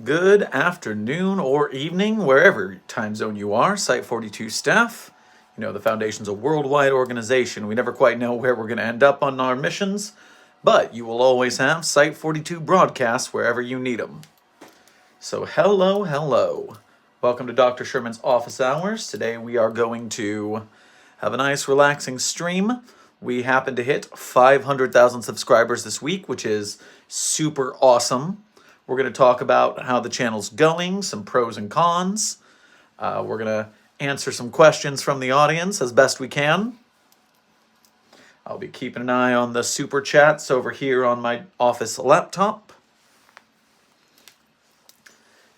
Good afternoon or evening, wherever time zone you are, Site-42 staff. You know, the Foundation's a worldwide organization. We never quite know where we're going to end up on our missions, but you will always have Site-42 broadcasts wherever you need them. So hello. Welcome to Dr. Sherman's Office Hours. Today we are going to have a nice relaxing stream. We happen to hit 500,000 subscribers this week, which is super awesome. We're going to talk about how the channel's going, some pros and cons. We're going to answer some questions from the audience as best we can. I'll be keeping an eye on the super chats over here on my office laptop.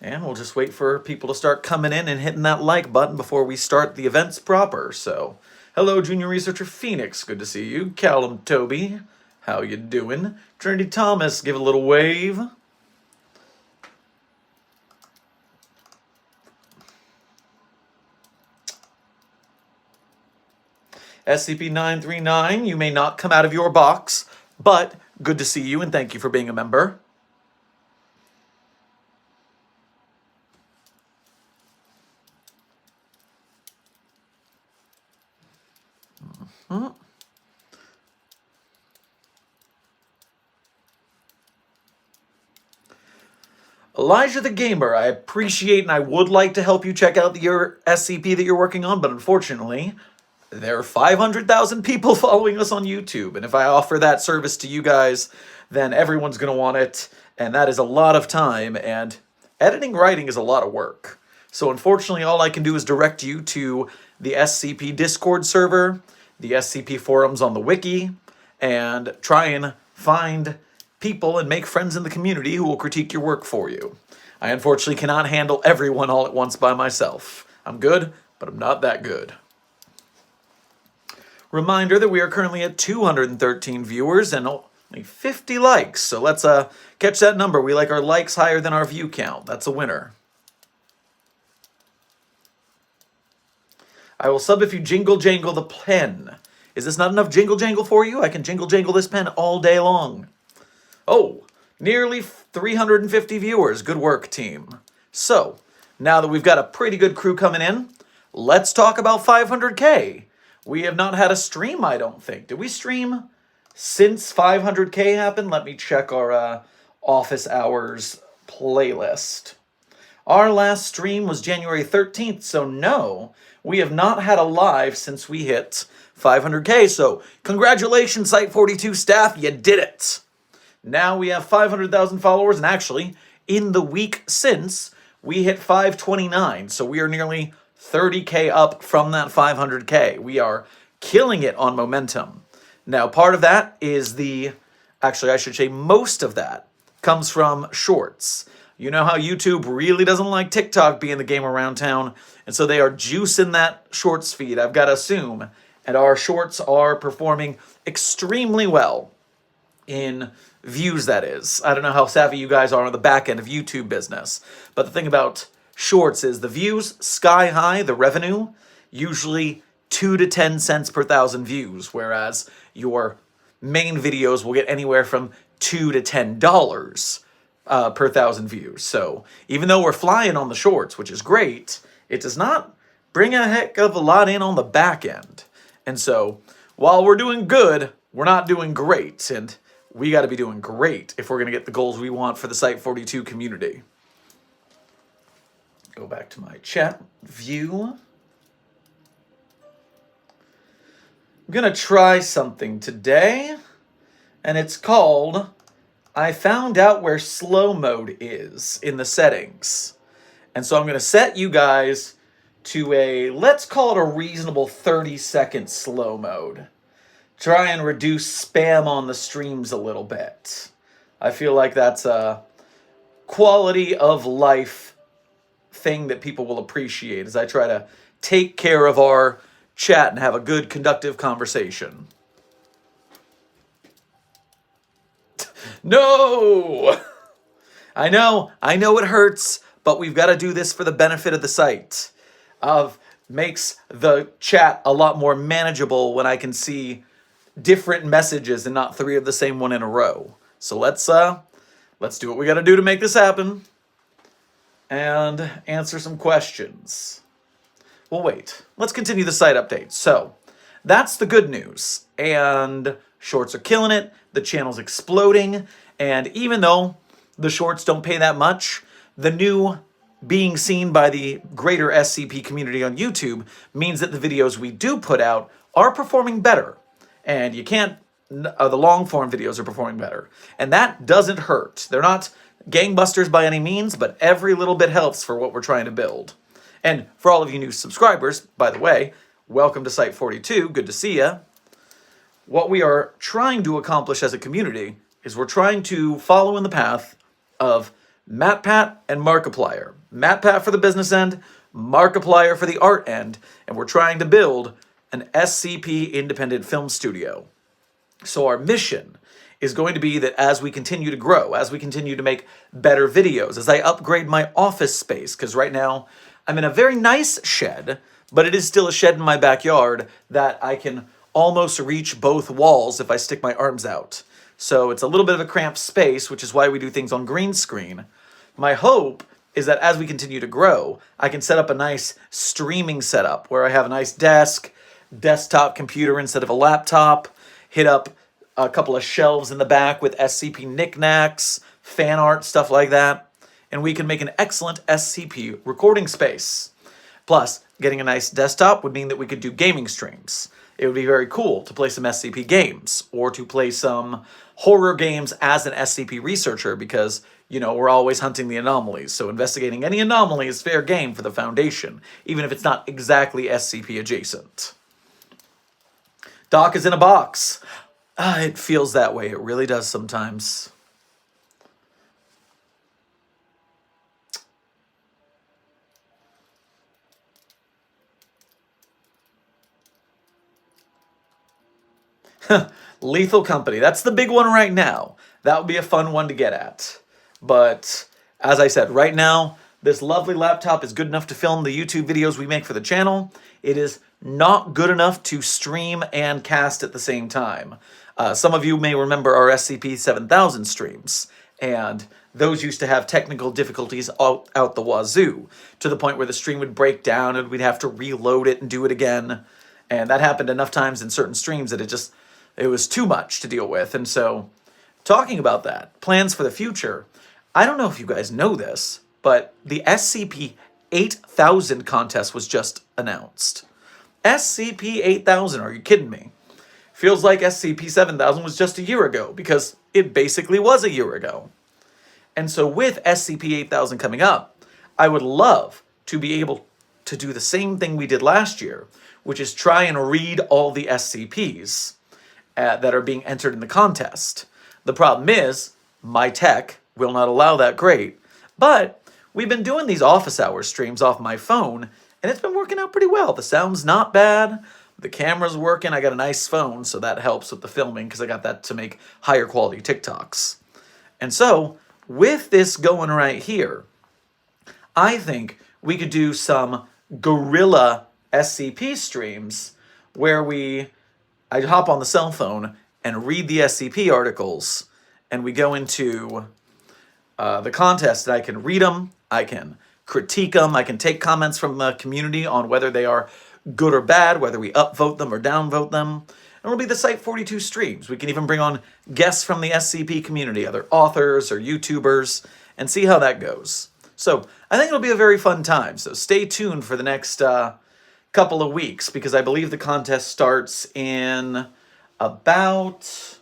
And we'll just wait for people to start coming in and hitting that like button before we start the events proper. So, hello, Junior Researcher Phoenix. Good to see you. Callum Toby, how you doing? Trinity Thomas, give a little wave. SCP-939, you may not come out of your box, but good to see you and thank you for being a member. Elijah the Gamer, I appreciate and I would like to help you check out your SCP that you're working on, but unfortunately, there are 500,000 people following us on YouTube, and if I offer that service to you guys, then everyone's going to want it, and that is a lot of time, and editing writing is a lot of work. So unfortunately, all I can do is direct you to the SCP Discord server, the SCP forums on the wiki, and try and find people and make friends in the community who will critique your work for you. I unfortunately cannot handle everyone all at once by myself. I'm good, but I'm not that good. Reminder that we are currently at 213 viewers and only 50 likes. So let's catch that number. We like our likes higher than our view count. That's a winner. I will sub if you jingle jangle the pen. Is this not enough jingle jangle for you? I can jingle jangle this pen all day long. Oh, nearly 350 viewers. Good work, team. So, now that we've got a pretty good crew coming in, let's talk about 500K. We have not had a stream, I don't think. Did we stream since 500K happened? Let me check our office hours playlist. Our last stream was January 13th, so no, we have not had a live since we hit 500K. So congratulations, Site-42 staff, you did it. Now we have 500,000 followers, and actually, in the week since, we hit 529, so we are nearly 30K up from that 500K. We are killing it on momentum. Now, part of that is actually, I should say most of that comes from shorts. You know how YouTube really doesn't like Tik Tok being the game around town, and so they are juicing that shorts feed, I've got to assume, and our shorts are performing extremely well in views, that is. I don't know how savvy you guys are on the back end of YouTube business, but the thing about shorts is the views sky high, the revenue usually 2 to 10 cents per thousand views, whereas your main videos will get anywhere from $2 to $10 per thousand views. So even though we're flying on the shorts, which is great, it does not bring a heck of a lot in on the back end. And so while we're doing good, we're not doing great, and we got to be doing great if we're going to get the goals we want for the Site-42 community. Go back to my chat view. I'm going to try something today, and it's called I found out where slow mode is in the settings. And so I'm going to set you guys to let's call it a reasonable 30-second slow mode. Try and reduce spam on the streams a little bit. I feel like that's a quality of life thing that people will appreciate as I try to take care of our chat and have a good conductive conversation. No! I know it hurts, but we've got to do this for the benefit of the site. Makes the chat a lot more manageable when I can see different messages and not 3 of the same one in a row. So let's do what we got to do to make this happen. and answer some questions. Well, wait. Let's continue the site update. So, that's the good news. And shorts are killing it. The channel's exploding. And even though the shorts don't pay that much, the new being seen by the greater SCP community on YouTube means that the videos we do put out are performing better. And you can't, the long form videos are performing better. And that doesn't hurt. They're not gangbusters by any means, but every little bit helps for what we're trying to build. And for all of you new subscribers, by the way, welcome to Site-42. Good to see ya. What we are trying to accomplish as a community is we're trying to follow in the path of MatPat and Markiplier. MatPat for the business end, Markiplier for the art end, and we're trying to build an SCP independent film studio. So our mission is going to be that as we continue to grow, as we continue to make better videos, as I upgrade my office space, because right now I'm in a very nice shed, but it is still a shed in my backyard that I can almost reach both walls if I stick my arms out. So it's a little bit of a cramped space, which is why we do things on green screen. My hope is that as we continue to grow, I can set up a nice streaming setup where I have a nice desk, desktop computer instead of a laptop, hit up a couple of shelves in the back with SCP knickknacks, fan art, stuff like that. And we can make an excellent SCP recording space. Plus, getting a nice desktop would mean that we could do gaming streams. It would be very cool to play some SCP games or to play some horror games as an SCP researcher because, you know, we're always hunting the anomalies. So investigating any anomaly is fair game for the Foundation, even if it's not exactly SCP adjacent. Doc is in a box. It feels that way. It really does sometimes. Lethal Company. That's the big one right now. That would be a fun one to get at. But as I said, right now, this lovely laptop is good enough to film the YouTube videos we make for the channel. It is not good enough to stream and cast at the same time. Some of you may remember our SCP-7000 streams, and those used to have technical difficulties out the wazoo, to the point where the stream would break down and we'd have to reload it and do it again. And that happened enough times in certain streams that it was too much to deal with. And so, talking about that, plans for the future, I don't know if you guys know this, but the SCP-8000 contest was just announced. SCP-8000, are you kidding me? Feels like SCP-7000 was just a year ago, because it basically was a year ago. And so with SCP-8000 coming up, I would love to be able to do the same thing we did last year, which is try and read all the SCPs that are being entered in the contest. The problem is, my tech will not allow that great, but we've been doing these office hour streams off my phone, and it's been working out pretty well. The sound's not bad, the camera's working, I got a nice phone, so that helps with the filming, because I got that to make higher quality TikToks. And so, with this going right here, I think we could do some guerrilla SCP streams where I hop on the cell phone and read the SCP articles, and we go into the contest, and I can read them, I can critique them, I can take comments from the community on whether they are good or bad, whether we upvote them or downvote them. And it'll be the Site-42 streams. We can even bring on guests from the SCP community, other authors or YouTubers, and see how that goes. So I think it'll be a very fun time. So stay tuned for the next couple of weeks, because I believe the contest starts in about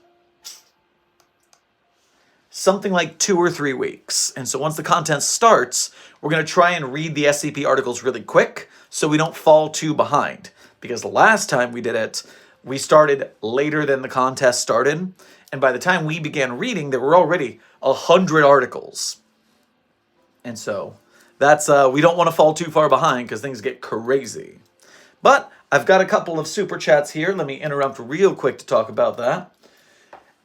something like 2 or 3 weeks. And so once the contest starts, we're going to try and read the SCP articles really quick so we don't fall too behind. Because the last time we did it, we started later than the contest started. And by the time we began reading, there were already 100 articles. And so that's we don't want to fall too far behind because things get crazy. But I've got a couple of super chats here. Let me interrupt real quick to talk about that.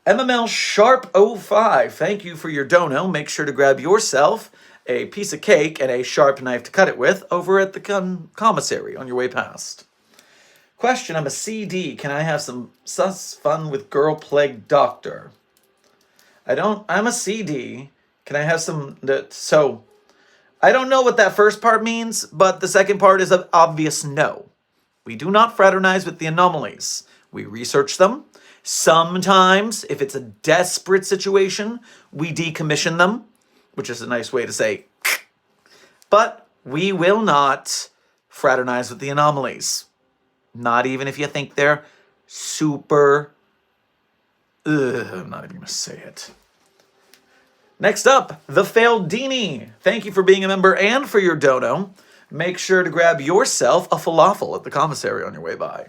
MML Sharp 05, thank you for your dono. Make sure to grab yourself a piece of cake and a sharp knife to cut it with over at the commissary on your way past. Question, I'm a CD. Can I have some sus fun with Girl Plague Doctor? I'm a CD. Can I have some... So, I don't know what that first part means, but the second part is an obvious no. We do not fraternize with the anomalies. We research them. Sometimes, if it's a desperate situation, we decommission them, which is a nice way to say, but we will not fraternize with the anomalies. Not even if you think they're super... I'm not even going to say it. Next up, the Faldini. Thank you for being a member and for your dono. Make sure to grab yourself a falafel at the commissary on your way by.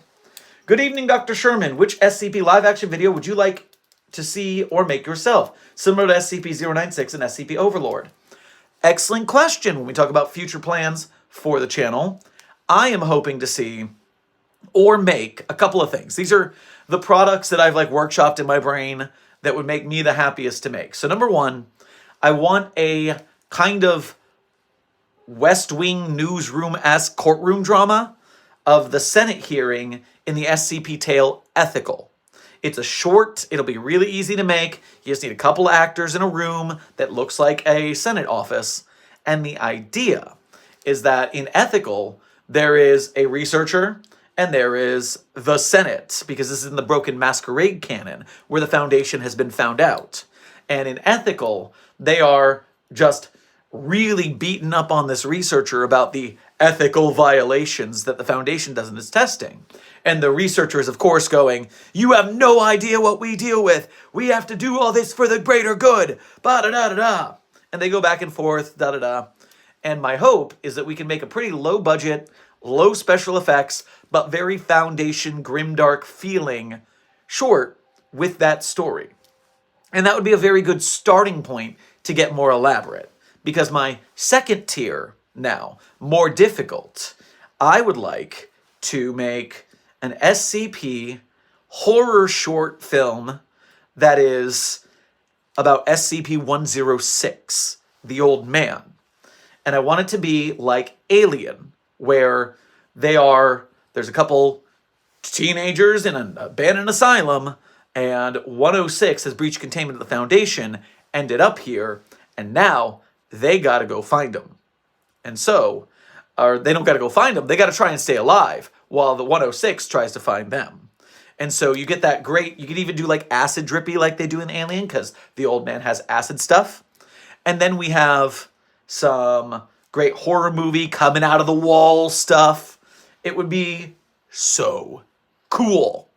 Good evening, Dr. Sherman. Which SCP live-action video would you like to see or make yourself, similar to SCP-096 and SCP Overlord? Excellent question when we talk about future plans for the channel. I am hoping to see or make a couple of things. These are the products that I've workshopped in my brain that would make me the happiest to make. So number one, I want a kind of West Wing newsroom-esque courtroom drama of the Senate hearing in the SCP tale Ethical. It's a short, it'll be really easy to make. You just need a couple actors in a room that looks like a Senate office. And the idea is that in Ethical, there is a researcher and there is the Senate, because this is in the Broken Masquerade canon, where the Foundation has been found out. And in Ethical, they are just really beaten up on this researcher about the ethical violations that the Foundation does in its testing. And the researcher is, of course, going, "You have no idea what we deal with. We have to do all this for the greater good. Ba-da-da-da-da." And they go back and forth, da-da-da. And my hope is that we can make a pretty low budget, low special effects, but very Foundation grimdark feeling short with that story. And that would be a very good starting point to get more elaborate. Because my second tier now, more difficult, I would like to make an SCP horror short film that is about SCP-106, the Old Man. And I want it to be like Alien, where there's a couple teenagers in an abandoned asylum, and 106 has breached containment of the Foundation, ended up here, and now they gotta go find him. And so, or they don't gotta go find him, they gotta try and stay alive, while the 106 tries to find them. And so you get that great, you could even do acid drippy like they do in Alien, because the Old Man has acid stuff. And then we have some great horror movie coming out of the wall stuff. It would be so cool.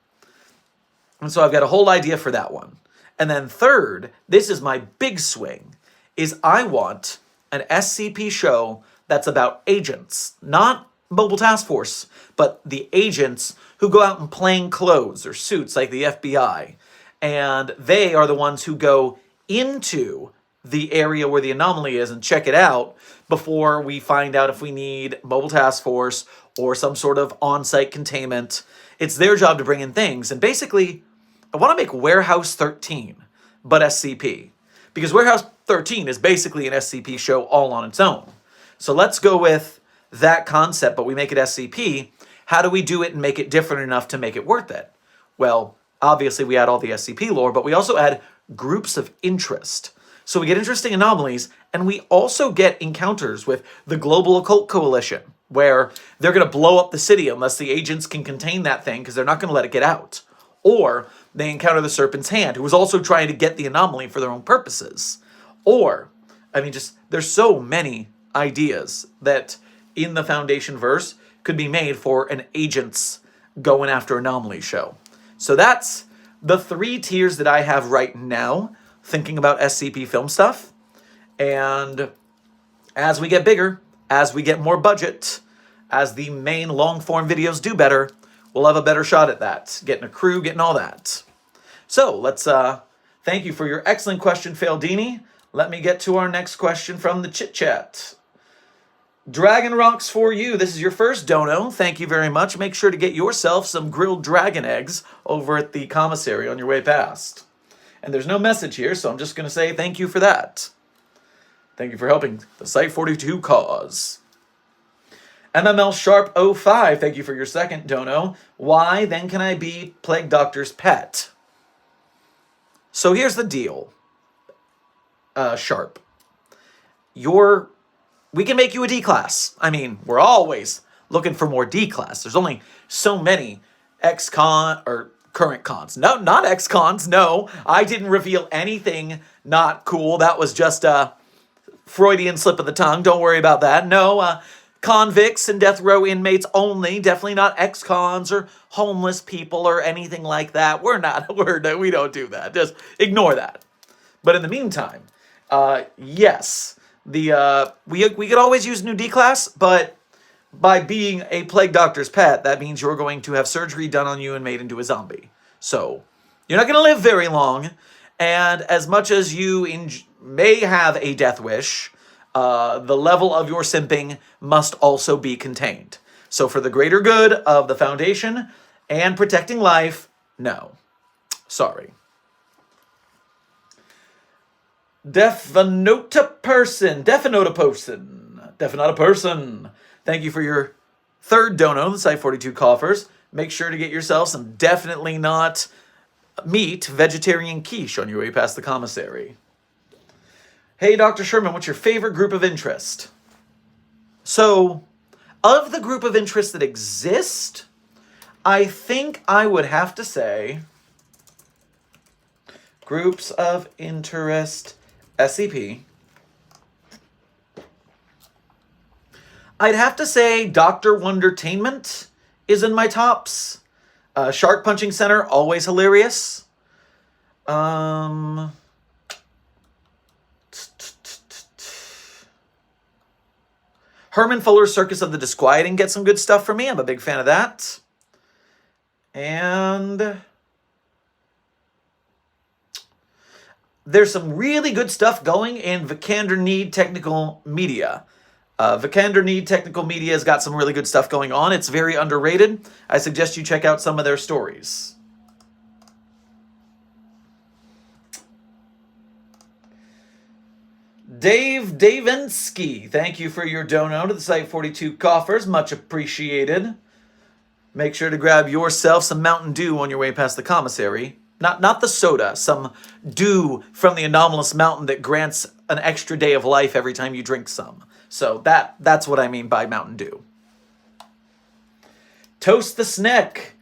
And so I've got a whole idea for that one. And then third, this is my big swing, is I want an SCP show that's about agents, not Mobile Task Force, but the agents who go out in plain clothes or suits like the FBI. And they are the ones who go into the area where the anomaly is and check it out before we find out if we need Mobile Task Force or some sort of on-site containment. It's their job to bring in things. And basically, I want to make Warehouse 13, but SCP. Because Warehouse 13 is basically an SCP show all on its own. So let's go with that concept, but we make it SCP. How do we do it and make it different enough to make it worth it? Well, obviously we add all the SCP lore, but we also add groups of interest. So we get interesting anomalies, and we also get encounters with the Global Occult Coalition, where they're going to blow up the city unless the agents can contain that thing, because they're not going to let it get out. Or they encounter the Serpent's Hand, who was also trying to get the anomaly for their own purposes. Or, there's so many ideas that in the Foundation verse could be made for an agents going after anomaly show. So that's the 3 tiers that I have right now, thinking about SCP film stuff. And as we get bigger, as we get more budget, as the main long-form videos do better, we'll have a better shot at that. Getting a crew, getting all that. So let's thank you for your excellent question, Faldini. Let me get to our next question from the chit chat. Dragon Rocks for you. This is your first dono. Thank you very much. Make sure to get yourself some grilled dragon eggs over at the commissary on your way past. And there's no message here, so I'm just going to say thank you for that. Thank you for helping the Site-42 cause. MML Sharp 05, thank you for your second dono. Why then can I be Plague Doctor's pet? So here's the deal, Sharp. Your we can make you a D class. I mean, we're always looking for more D class. There's only so many ex-con or current cons. No, not ex-cons. No, I didn't reveal anything not cool. That was just a Freudian slip of the tongue. Don't worry about that. No, convicts and death row inmates only. Definitely not ex-cons or homeless people or anything like that. We don't do that. Just ignore that. But in the meantime, yes, we could always use new D class, but by being a plague doctor's pet, that means you're going to have surgery done on you and made into a zombie. So you're not going to live very long, and as much as you may have a death wish, the level of your simping must also be contained. So for the greater good of the Foundation and protecting life, no. Sorry. Definota person. Thank you for your third dono, the Site-42 coffers. Make sure to get yourself some definitely not meat vegetarian quiche on your way past the commissary. Hey, Dr. Sherman, what's your favorite group of interest? So, of the group of interests that exist, I think I would have to say groups of interest SCP. I'd have to say Dr. Wondertainment is in my tops. Shark Punching Center, always hilarious. Herman Fuller's Circus of the Disquieting gets some good stuff for me. I'm a big fan of that. And there's some really good stuff going in Vikander Need Technical Media. Vikander Need Technical Media has got some really good stuff going on. It's very underrated. I suggest you check out some of their stories. Dave Davinsky, thank you for your dono to the Site-42 coffers. Much appreciated. Make sure to grab yourself some Mountain Dew on your way past the commissary. Not the soda, some dew from the Anomalous mountain that grants an extra day of life every time you drink some. So that's what I mean by Mountain Dew. Toast the Sneck.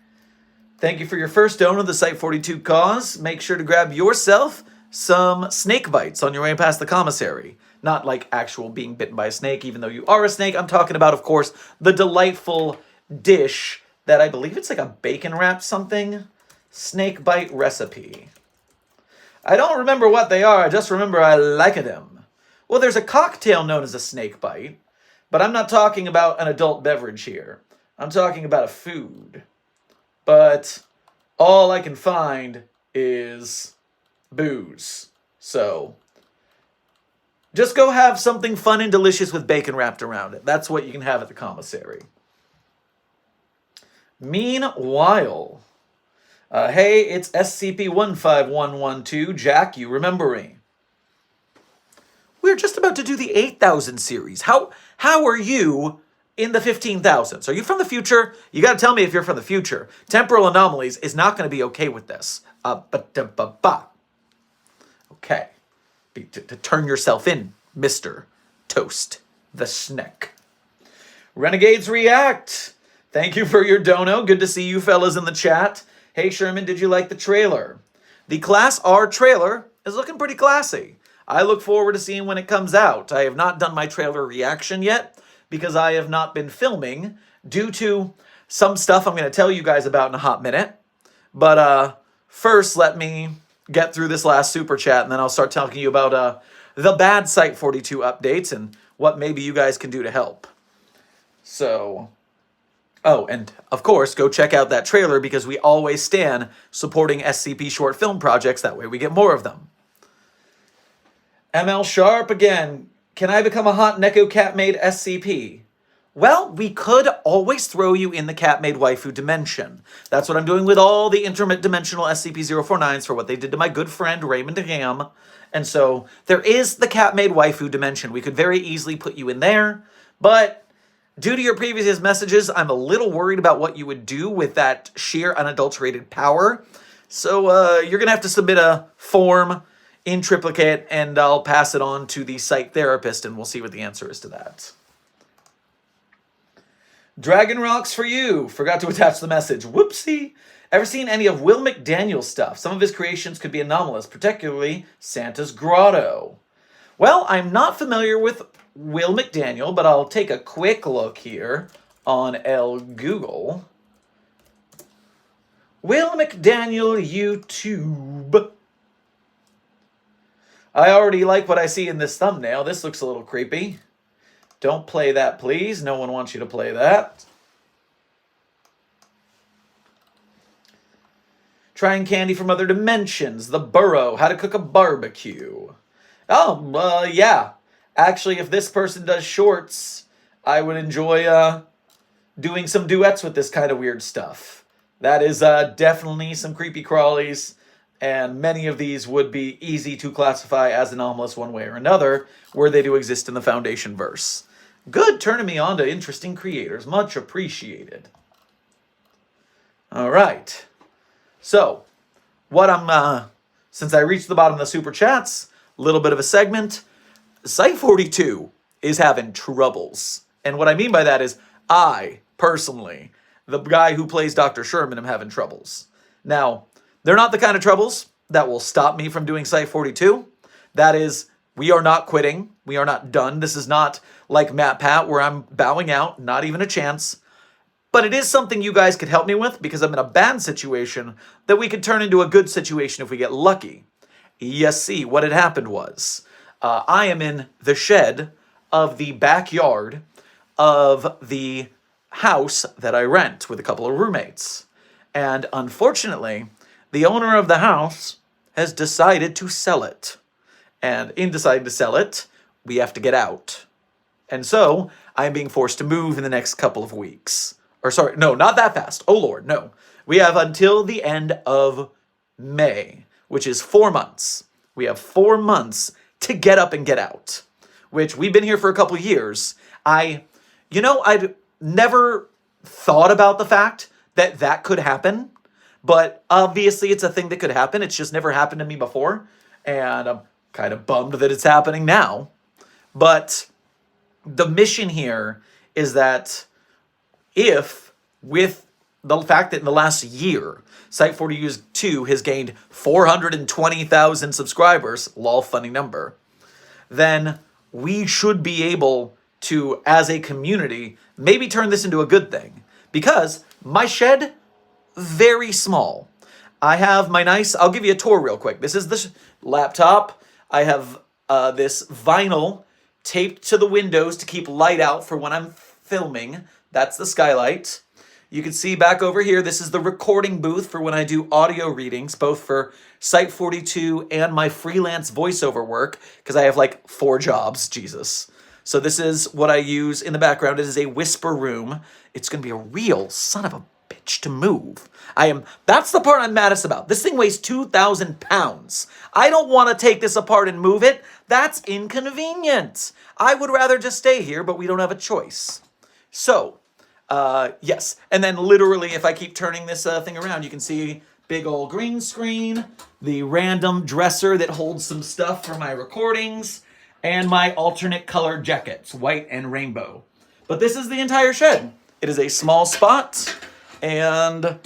Thank you for your first dono to the Site-42 cause. Make sure to grab yourself some snake bites on your way past the commissary. Not like actual being bitten by a snake, even though you are a snake. I'm talking about, of course, the delightful dish that I believe it's like a bacon wrap something. Snake bite recipe. I don't remember what they are. I just remember I like them. Well, there's a cocktail known as a snake bite, but I'm not talking about an adult beverage here. I'm talking about a food. But all I can find is booze. So just go have something fun and delicious with bacon wrapped around it. That's what you can have at the commissary. Meanwhile, hey, it's SCP-15112. Jack, you remember me. We're just about to do the 8,000 series. How are you in the 15,000s? Are you from the future? You got to tell me if you're from the future. Temporal Anomalies is not going to be okay with this. Okay. To turn yourself in, Mr. Toast the Sneck. Renegades React. Thank you for your dono. Good to see you fellas in the chat. Hey, Sherman, did you like the trailer? The Class R trailer is looking pretty classy. I look forward to seeing when it comes out. I have not done my trailer reaction yet because I have not been filming due to some stuff I'm going to tell you guys about in a hot minute. But first, let me get through this last super chat, and then I'll start telling you about the bad Site-42 updates and what maybe you guys can do to help. So, oh, and of course, go check out that trailer because we always stand supporting SCP short film projects. That way we get more of them. ML Sharp again. Can I become a hot Neko cat-made SCP? Well, we could always throw you in the cat-made waifu dimension. That's what I'm doing with all the interdimensional SCP-049s for what they did to my good friend Raymond Ham. And so there is the cat-made waifu dimension. We could very easily put you in there, but due to your previous messages, I'm a little worried about what you would do with that sheer unadulterated power. So you're going to have to submit a form in triplicate, and I'll pass it on to the site therapist, and we'll see what the answer is to that. Dragon Rocks for you. Forgot to attach the message. Whoopsie. Ever seen any of Will McDaniel's stuff? Some of his creations could be anomalous, particularly Santa's Grotto. Well, I'm not familiar with Will McDaniel, but I'll take a quick look here on Google. Will McDaniel YouTube. I already like what I see in this thumbnail. This looks a little creepy. Don't play that, please. No one wants you to play that. Trying candy from other dimensions. The Burrow. How to cook a barbecue. Oh, yeah. Actually, if this person does shorts, I would enjoy doing some duets with this kind of weird stuff. That is definitely some creepy crawlies, and many of these would be easy to classify as anomalous one way or another, were they to exist in the Foundation verse. Good, turning me on to interesting creators. Much appreciated. All right. So, since I reached the bottom of the super chats, a little bit of a segment. Site-42 is having troubles. And what I mean by that is, I, personally, the guy who plays Dr. Sherman, am having troubles. Now, they're not the kind of troubles that will stop me from doing Site-42. That is, we are not quitting. We are not done. This is not like Matt Pat where I'm bowing out, not even a chance. But it is something you guys could help me with because I'm in a bad situation that we could turn into a good situation if we get lucky. You see, what had happened was, I am in the shed of the backyard of the house that I rent with a couple of roommates. And unfortunately, the owner of the house has decided to sell it. And in deciding to sell it, we have to get out. And so, I am being forced to move in the next couple of weeks. Or sorry, no, not that fast. Oh Lord, no. We have until the end of May, which is 4 months. We have 4 months to get up and get out, which we've been here for a couple of years. I'd never thought about the fact that that could happen, but obviously it's a thing that could happen. It's just never happened to me before, and I'm kind of bummed that it's happening now. But the mission here is that if, with the fact that in the last year, Site-42 has gained 420,000 subscribers, lol, funny number, then we should be able to, as a community, maybe turn this into a good thing. Because my shed, very small. I have my nice, I'll give you a tour real quick. This is the laptop. I have this vinyl taped to the windows to keep light out for when I'm filming. That's the skylight. You can see back over here, this is the recording booth for when I do audio readings, both for Site-42 and my freelance voiceover work, because I have like 4 jobs, Jesus. So this is what I use in the background. It is a whisper room. It's going to be a real son of a bitch to move. That's the part I'm maddest about. This thing weighs 2,000 pounds. I don't want to take this apart and move it. That's inconvenient. I would rather just stay here, but we don't have a choice. So, yes. And then literally, if I keep turning this thing around, you can see big old green screen, the random dresser that holds some stuff for my recordings, and my alternate colored jackets, white and rainbow. But this is the entire shed. It is a small spot, and it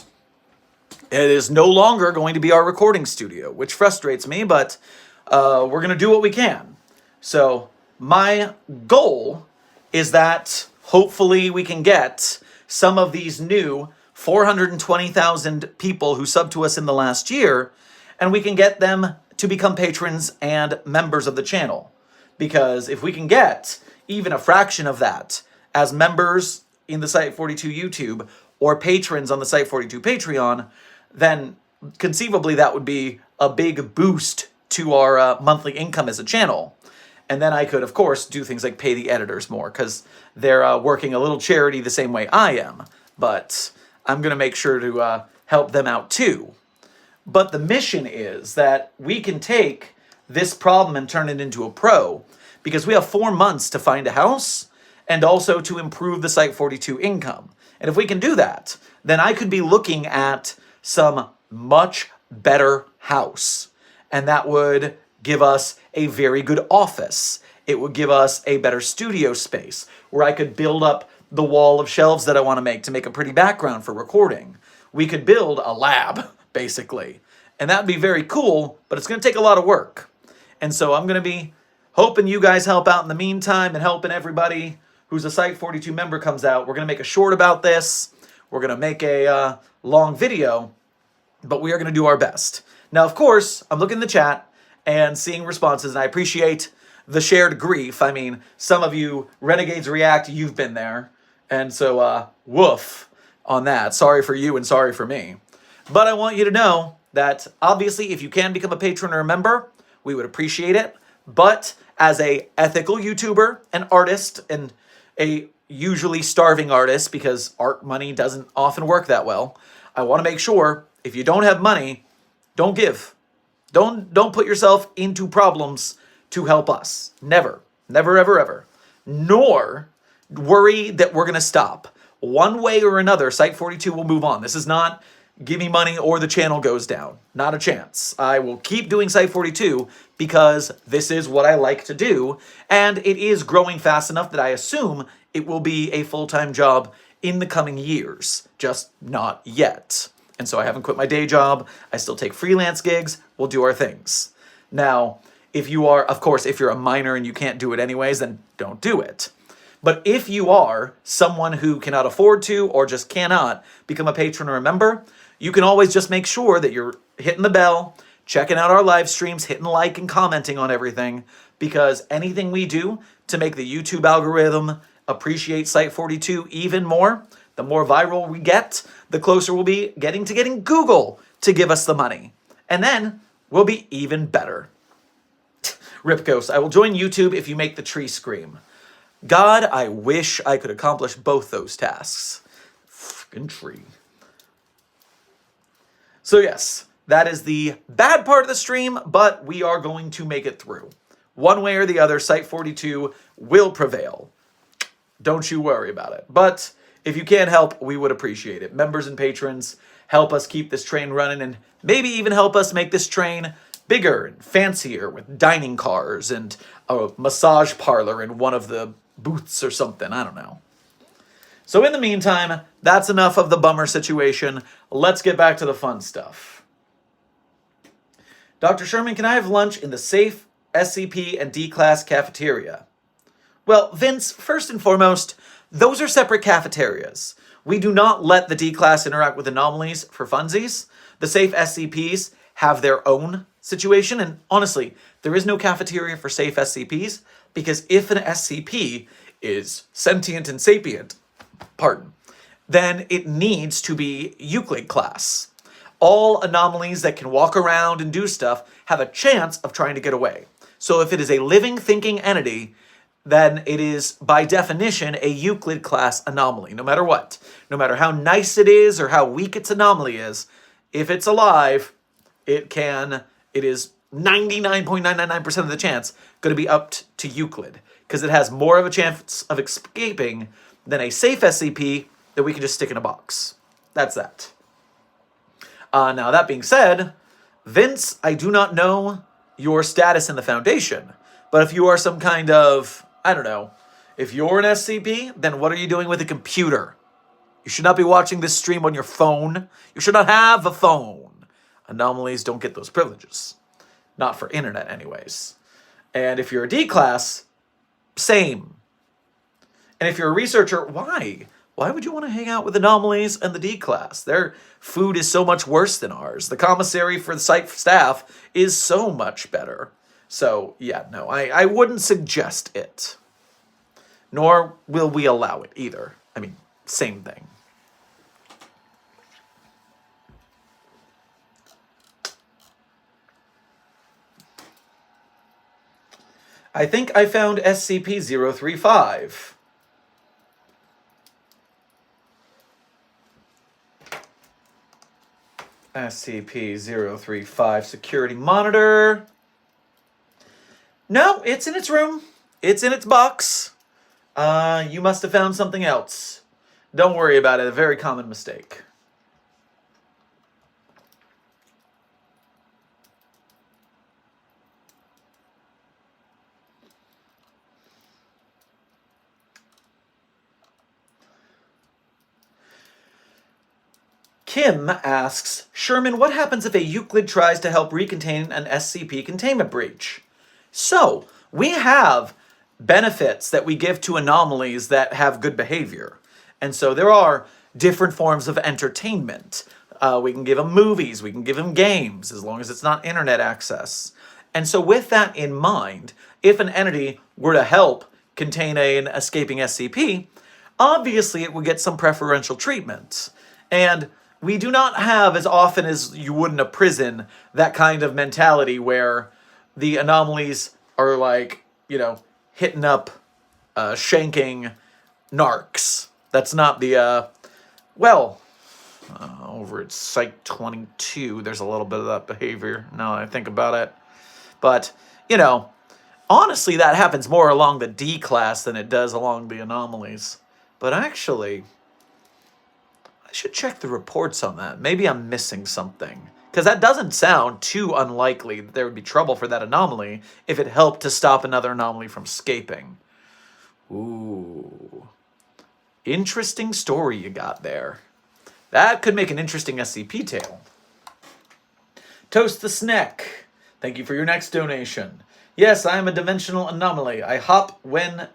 is no longer going to be our recording studio, which frustrates me, but we're going to do what we can. So my goal is that hopefully we can get some of these new 420,000 people who subbed to us in the last year, and we can get them to become patrons and members of the channel. Because if we can get even a fraction of that as members in the Site-42 YouTube or patrons on the Site-42 Patreon, then conceivably that would be a big boost to our monthly income as a channel. And then I could, of course, do things like pay the editors more, because they're working a little charity the same way I am. But I'm going to make sure to help them out too. But the mission is that we can take this problem and turn it into a pro, because we have 4 months to find a house and also to improve the Site-42 income. And if we can do that, then I could be looking at some much better house. And that would give us a very good office. It would give us a better studio space where I could build up the wall of shelves that I want to make a pretty background for recording. We could build a lab, basically. And that would be very cool, but it's going to take a lot of work. And so I'm going to be hoping you guys help out in the meantime and helping everybody who's a Site-42 member comes out. We're going to make a short about this. We're going to make a long video, but we are going to do our best. Now, of course, I'm looking in the chat and seeing responses, and I appreciate the shared grief. I mean, some of you Renegades React, you've been there. And so, woof on that. Sorry for you and sorry for me. But I want you to know that obviously if you can become a patron or a member, we would appreciate it. But as a ethical YouTuber, an artist, and a usually starving artist, because art money doesn't often work that well, I want to make sure if you don't have money, don't give. Don't put yourself into problems to help us. Never. Never, ever, ever. Nor worry that we're going to stop. One way or another, Site-42 will move on. This is not give me money or the channel goes down. Not a chance. I will keep doing Site-42 because this is what I like to do, and it is growing fast enough that I assume it will be a full-time job in the coming years, just not yet. And so I haven't quit my day job. I still take freelance gigs. We'll do our things. Now, if you are, of course, if you're a minor and you can't do it anyways, then don't do it. But if you are someone who cannot afford to or just cannot become a patron or a member, you can always just make sure that you're hitting the bell, checking out our live streams, hitting like and commenting on everything, because anything we do to make the YouTube algorithm appreciate Site-42 even more, the more viral we get, the closer we'll be getting Google to give us the money. And then we'll be even better. Rip Ghost, I will join YouTube if you make the tree scream. God, I wish I could accomplish both those tasks. Frickin' tree. So yes, that is the bad part of the stream, but we are going to make it through. One way or the other, Site-42 will prevail. Don't you worry about it. But if you can help, we would appreciate it. Members and patrons, help us keep this train running and maybe even help us make this train bigger and fancier with dining cars and a massage parlor in one of the booths or something. I don't know. So in the meantime, that's enough of the bummer situation. Let's get back to the fun stuff. Dr. Sherman, can I have lunch in the safe SCP and D-class cafeteria? Well, Vince, first and foremost, those are separate cafeterias. We do not let the D-class interact with anomalies for funsies. The safe SCPs have their own situation, and honestly, there is no cafeteria for safe SCPs, because if an SCP is sentient and sapient, then it needs to be Euclid class. All anomalies that can walk around and do stuff have a chance of trying to get away. So if it is a living, thinking entity, then it is, by definition, a Euclid class anomaly, no matter what. No matter how nice it is or how weak its anomaly is, if it's alive, it is 99.999% of the chance going to be up to Euclid, because it has more of a chance of escaping than a safe SCP that we can just stick in a box. That's that. Now, that being said, Vince, I do not know your status in the Foundation, but if you are some kind of, I don't know, if you're an SCP, then what are you doing with a computer? You should not be watching this stream on your phone. You should not have a phone. Anomalies don't get those privileges. Not for internet, anyways. And if you're a D-class, same. And if you're a researcher, why? Why would you want to hang out with anomalies and the D-class? Their food is so much worse than ours. The commissary for the site staff is so much better. So, yeah, no, I wouldn't suggest it. Nor will we allow it either. I mean, same thing. I think I found SCP-035. SCP-035 security monitor. No, it's in its room. It's in its box. You must have found something else. Don't worry about it. A very common mistake. Kim asks, Sherman, what happens if a Euclid tries to help recontain an SCP containment breach? So, we have benefits that we give to anomalies that have good behavior. And so there are different forms of entertainment. We can give them movies, we can give them games, as long as it's not internet access. And so with that in mind, if an entity were to help contain an escaping SCP, obviously it would get some preferential treatment. And we do not have, as often as you would in a prison, that kind of mentality where the anomalies are like, hitting up, shanking narcs. That's not the, over at Site-42, there's a little bit of that behavior, now that I think about it. But, honestly, that happens more along the D class than it does along the anomalies. But actually, I should check the reports on that. Maybe I'm missing something. Because that doesn't sound too unlikely that there would be trouble for that anomaly if it helped to stop another anomaly from escaping. Ooh. Interesting story you got there. That could make an interesting SCP tale. Toast the Snack. Thank you for your next donation. Yes, I am a dimensional anomaly. I hop when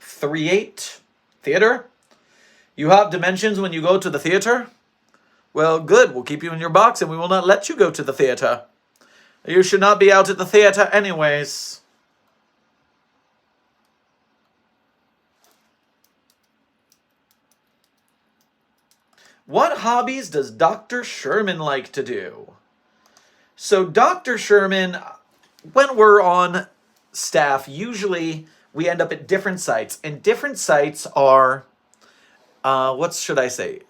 3-8 theater. You hop dimensions when you go to the theater? Well, good. We'll keep you in your box and we will not let you go to the theater. You should not be out at the theater anyways. What hobbies does Dr. Sherman like to do? So Dr. Sherman, when we're on staff, usually we end up at different sites. And different sites are, what should I say?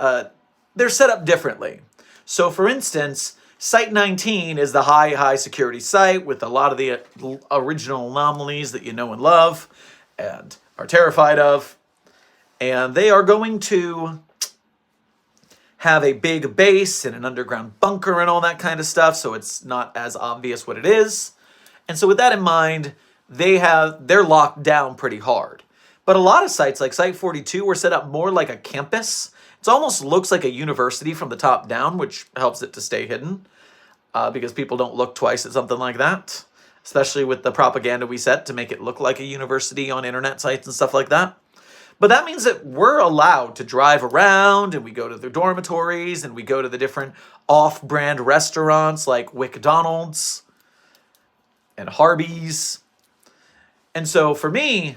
They're set up differently. So for instance, Site 19 is the high security site with a lot of the original anomalies that you know and love and are terrified of. And they are going to have a big base and an underground bunker and all that kind of stuff, so it's not as obvious what it is. And so with that in mind, they're locked down pretty hard. But a lot of sites, like Site-42, were set up more like a campus. It almost looks like a university from the top down, which helps it to stay hidden, because people don't look twice at something like that, especially with the propaganda we set to make it look like a university on internet sites and stuff like that. But that means that we're allowed to drive around, and we go to the dormitories, and we go to the different off-brand restaurants like McDonald's and Hobbies. And so for me,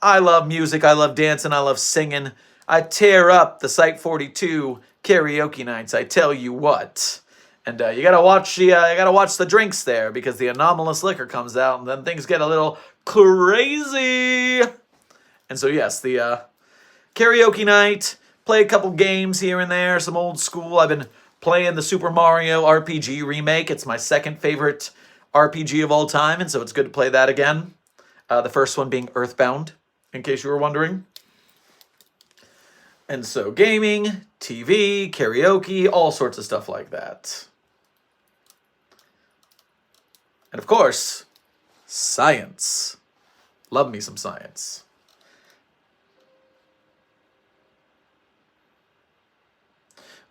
I love music, I love dancing, I love singing. I tear up the Site-42 karaoke nights, I tell you what. And you gotta watch the drinks there, because the anomalous liquor comes out, and then things get a little crazy. And so yes, the karaoke night, play a couple games here and there, some old school. I've been playing the Super Mario RPG remake. It's my second favorite RPG of all time, and so it's good to play that again. The first one being Earthbound, in case you were wondering. And so gaming, TV, karaoke, all sorts of stuff like that. And of course, science. Love me some science.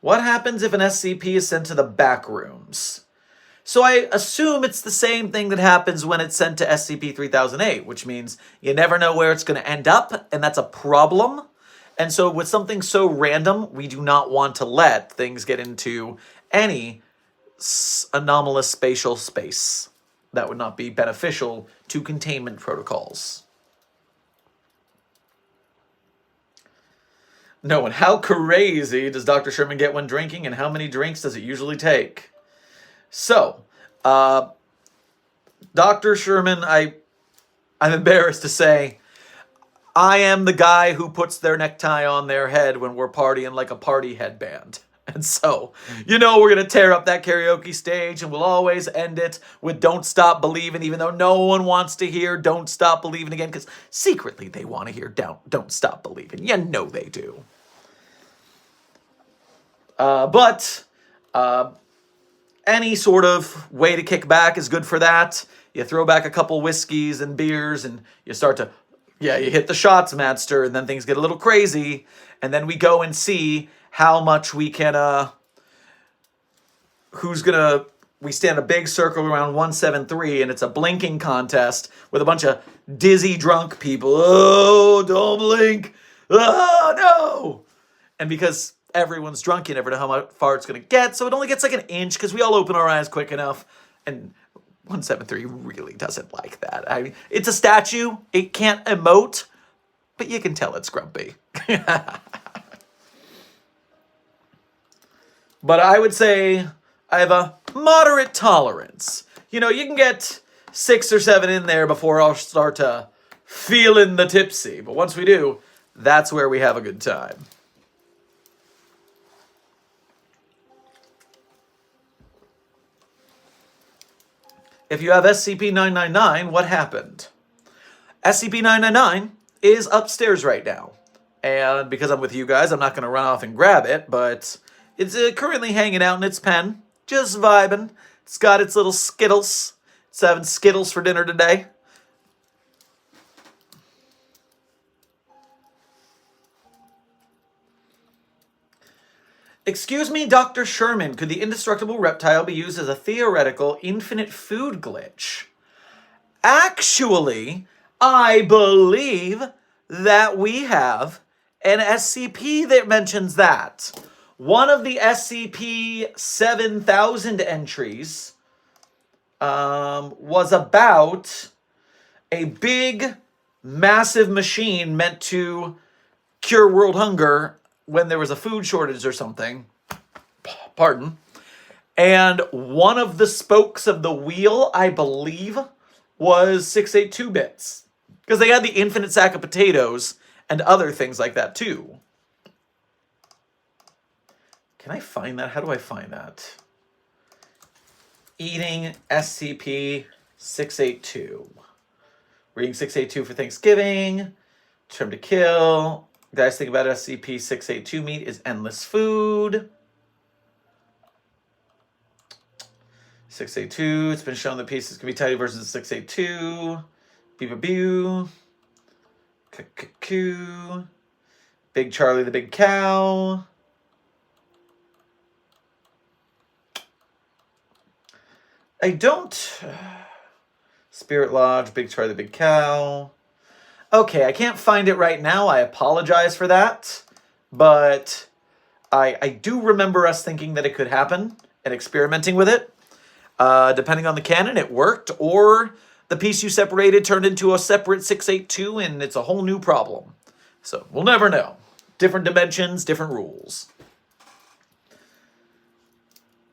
What happens if an SCP is sent to the back rooms? So I assume it's the same thing that happens when it's sent to SCP-3008, which means you never know where it's going to end up, and that's a problem. And so with something so random, we do not want to let things get into any anomalous spatial space. That would not be beneficial to containment protocols. No, and how crazy does Dr. Sherman get when drinking, and how many drinks does it usually take? So, Dr. Sherman, I'm embarrassed to say, I am the guy who puts their necktie on their head when we're partying like a party headband. And so, we're going to tear up that karaoke stage, and we'll always end it with Don't Stop Believing, even though no one wants to hear Don't Stop Believing again, because secretly they want to hear Don't Stop Believing. You know they do. But any sort of way to kick back is good for that. You throw back a couple whiskeys and beers, and you start to, you hit the shots, Madster, and then things get a little crazy, and then we go and see how much we can, we stand a big circle around 173, and it's a blinking contest with a bunch of dizzy drunk people. Oh, don't blink. Oh, no. And because everyone's drunk, you never know how far it's going to get, so it only gets like an inch because we all open our eyes quick enough. And 173 really doesn't like that. I mean, it's a statue. It can't emote, but you can tell it's grumpy. But I would say I have a moderate tolerance. You know, you can get 6 or 7 in there before I'll start feeling the tipsy. But once we do, that's where we have a good time. If you have SCP-999, what happened? SCP-999 is upstairs right now. And because I'm with you guys, I'm not going to run off and grab it, but it's currently hanging out in its pen, just vibing. It's got its little Skittles. It's having Skittles for dinner today. Excuse me, Dr. Sherman, could the indestructible reptile be used as a theoretical infinite food glitch? Actually, I believe that we have an SCP that mentions that. One of the SCP-7000 entries was about a big, massive machine meant to cure world hunger when there was a food shortage or something. Pardon. And one of the spokes of the wheel, I believe, was 682 bits. Because they had the infinite sack of potatoes and other things like that, too. Can I find that? How do I find that? Eating SCP-682. Reading 682 for Thanksgiving. Term to kill. Guys, think about SCP-682 meat is endless food. 682. It's been shown that pieces can be tiny versions of 682. Beep-a-boo. Cuckoo. Big Charlie the Big Cow. I don't... Spirit Lodge, Big Charlie the Big Cow. Okay, I can't find it right now. I apologize for that. But I do remember us thinking that it could happen and experimenting with it. Depending on the canon, it worked. Or the piece you separated turned into a separate 682 and it's a whole new problem. So we'll never know. Different dimensions, different rules.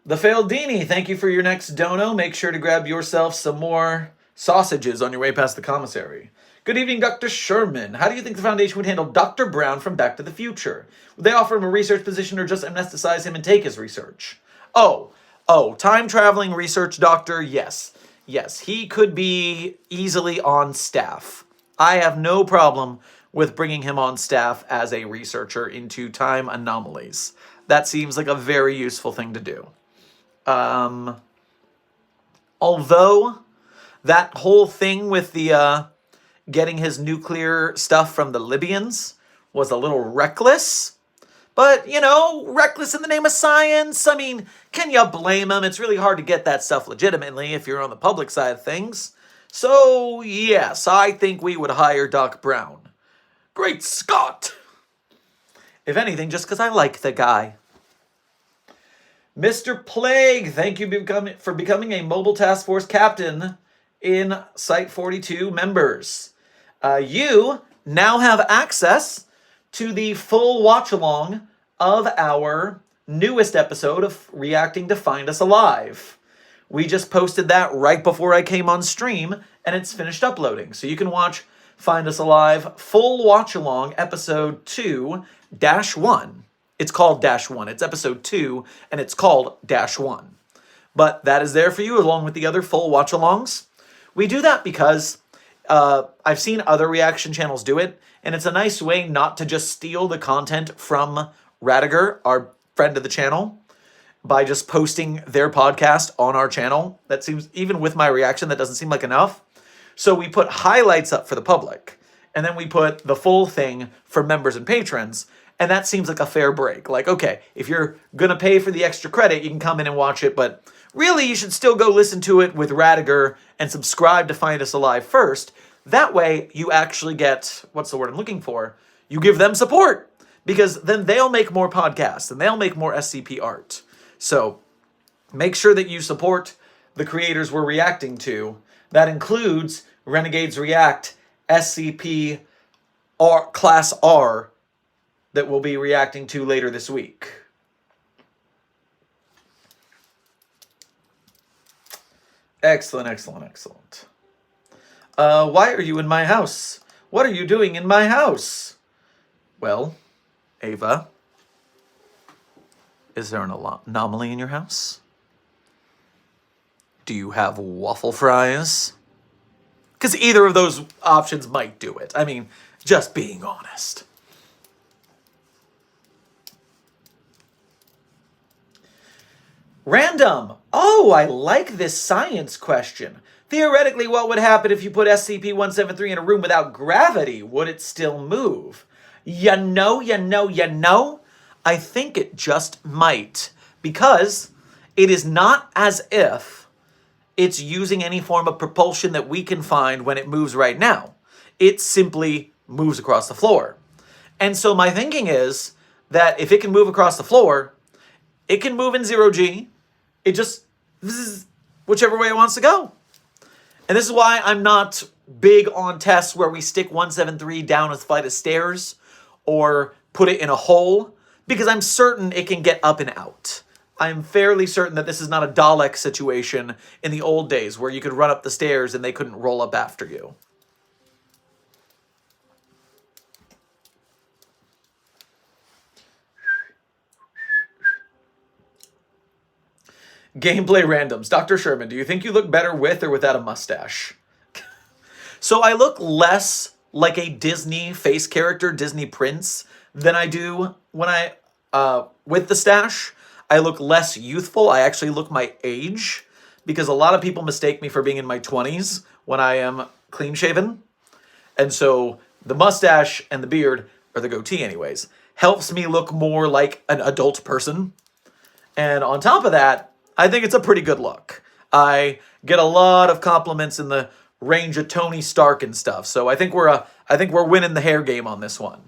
The Faldini, thank you for your next dono. Make sure to grab yourself some more sausages on your way past the commissary. Good evening, Dr. Sherman. How do you think the Foundation would handle Dr. Brown from Back to the Future? Would they offer him a research position or just anesthetize him and take his research? Oh, time-traveling research doctor, yes. Yes, he could be easily on staff. I have no problem with bringing him on staff as a researcher into time anomalies. That seems like a very useful thing to do. Although that whole thing with the getting his nuclear stuff from the Libyans was a little reckless, but, you know, reckless in the name of science. I mean, can you blame him? It's really hard to get that stuff legitimately if you're on the public side of things. So, yes, I think we would hire Doc Brown. Great Scott! If anything, just because I like the guy. Mr. Plague, thank you for becoming a Mobile Task Force captain in Site-42 members. You now have access to the full watch-along of our newest episode of Reacting to Find Us Alive. We just posted that right before I came on stream, and it's finished uploading. So you can watch Find Us Alive full watch-along episode 2-1. It's called -1. It's episode 2, and it's called -1. But that is there for you, along with the other full watch-alongs. We do that because I've seen other reaction channels do it, and it's a nice way not to just steal the content from Radiger, our friend of the channel, by just posting their podcast on our channel. That seems, even with my reaction, that doesn't seem like enough. So we put highlights up for the public, and then we put the full thing for members and patrons. And that seems like a fair break. Like, okay, if you're going to pay for the extra credit, you can come in and watch it, but really you should still go listen to it with Radiger and subscribe to Find Us Alive first. That way you actually get, what's the word I'm looking for? You give them support, because then they'll make more podcasts and they'll make more SCP art. So make sure that you support the creators we're reacting to. That includes Renegades React, SCP Class R, that we'll be reacting to later this week. Excellent, excellent, excellent. Why are you in my house? What are you doing in my house? Well, Ava, is there an anomaly in your house? Do you have waffle fries? Because either of those options might do it. I mean, just being honest. Random. Oh, I like this science question. Theoretically, what would happen if you put SCP-173 in a room without gravity? Would it still move? You know, I think it just might. Because it is not as if it's using any form of propulsion that we can find when it moves right now. It simply moves across the floor. And so my thinking is that if it can move across the floor, it can move in 0G. It just, whichever way it wants to go. And this is why I'm not big on tests where we stick 173 down a flight of stairs or put it in a hole, because I'm certain it can get up and out. I'm fairly certain that this is not a Dalek situation in the old days where you could run up the stairs and they couldn't roll up after you. Gameplay randoms. Dr. Sherman, do you think you look better with or without a mustache? So I look less like a Disney face character, Disney prince, than I do when with the stash. I look less youthful. I actually look my age, because a lot of people mistake me for being in my 20s when I am clean shaven. And so the mustache and the beard, or the goatee anyways, helps me look more like an adult person. And on top of that, I think it's a pretty good look. I get a lot of compliments in the range of Tony Stark and stuff. So I think we're winning the hair game on this one.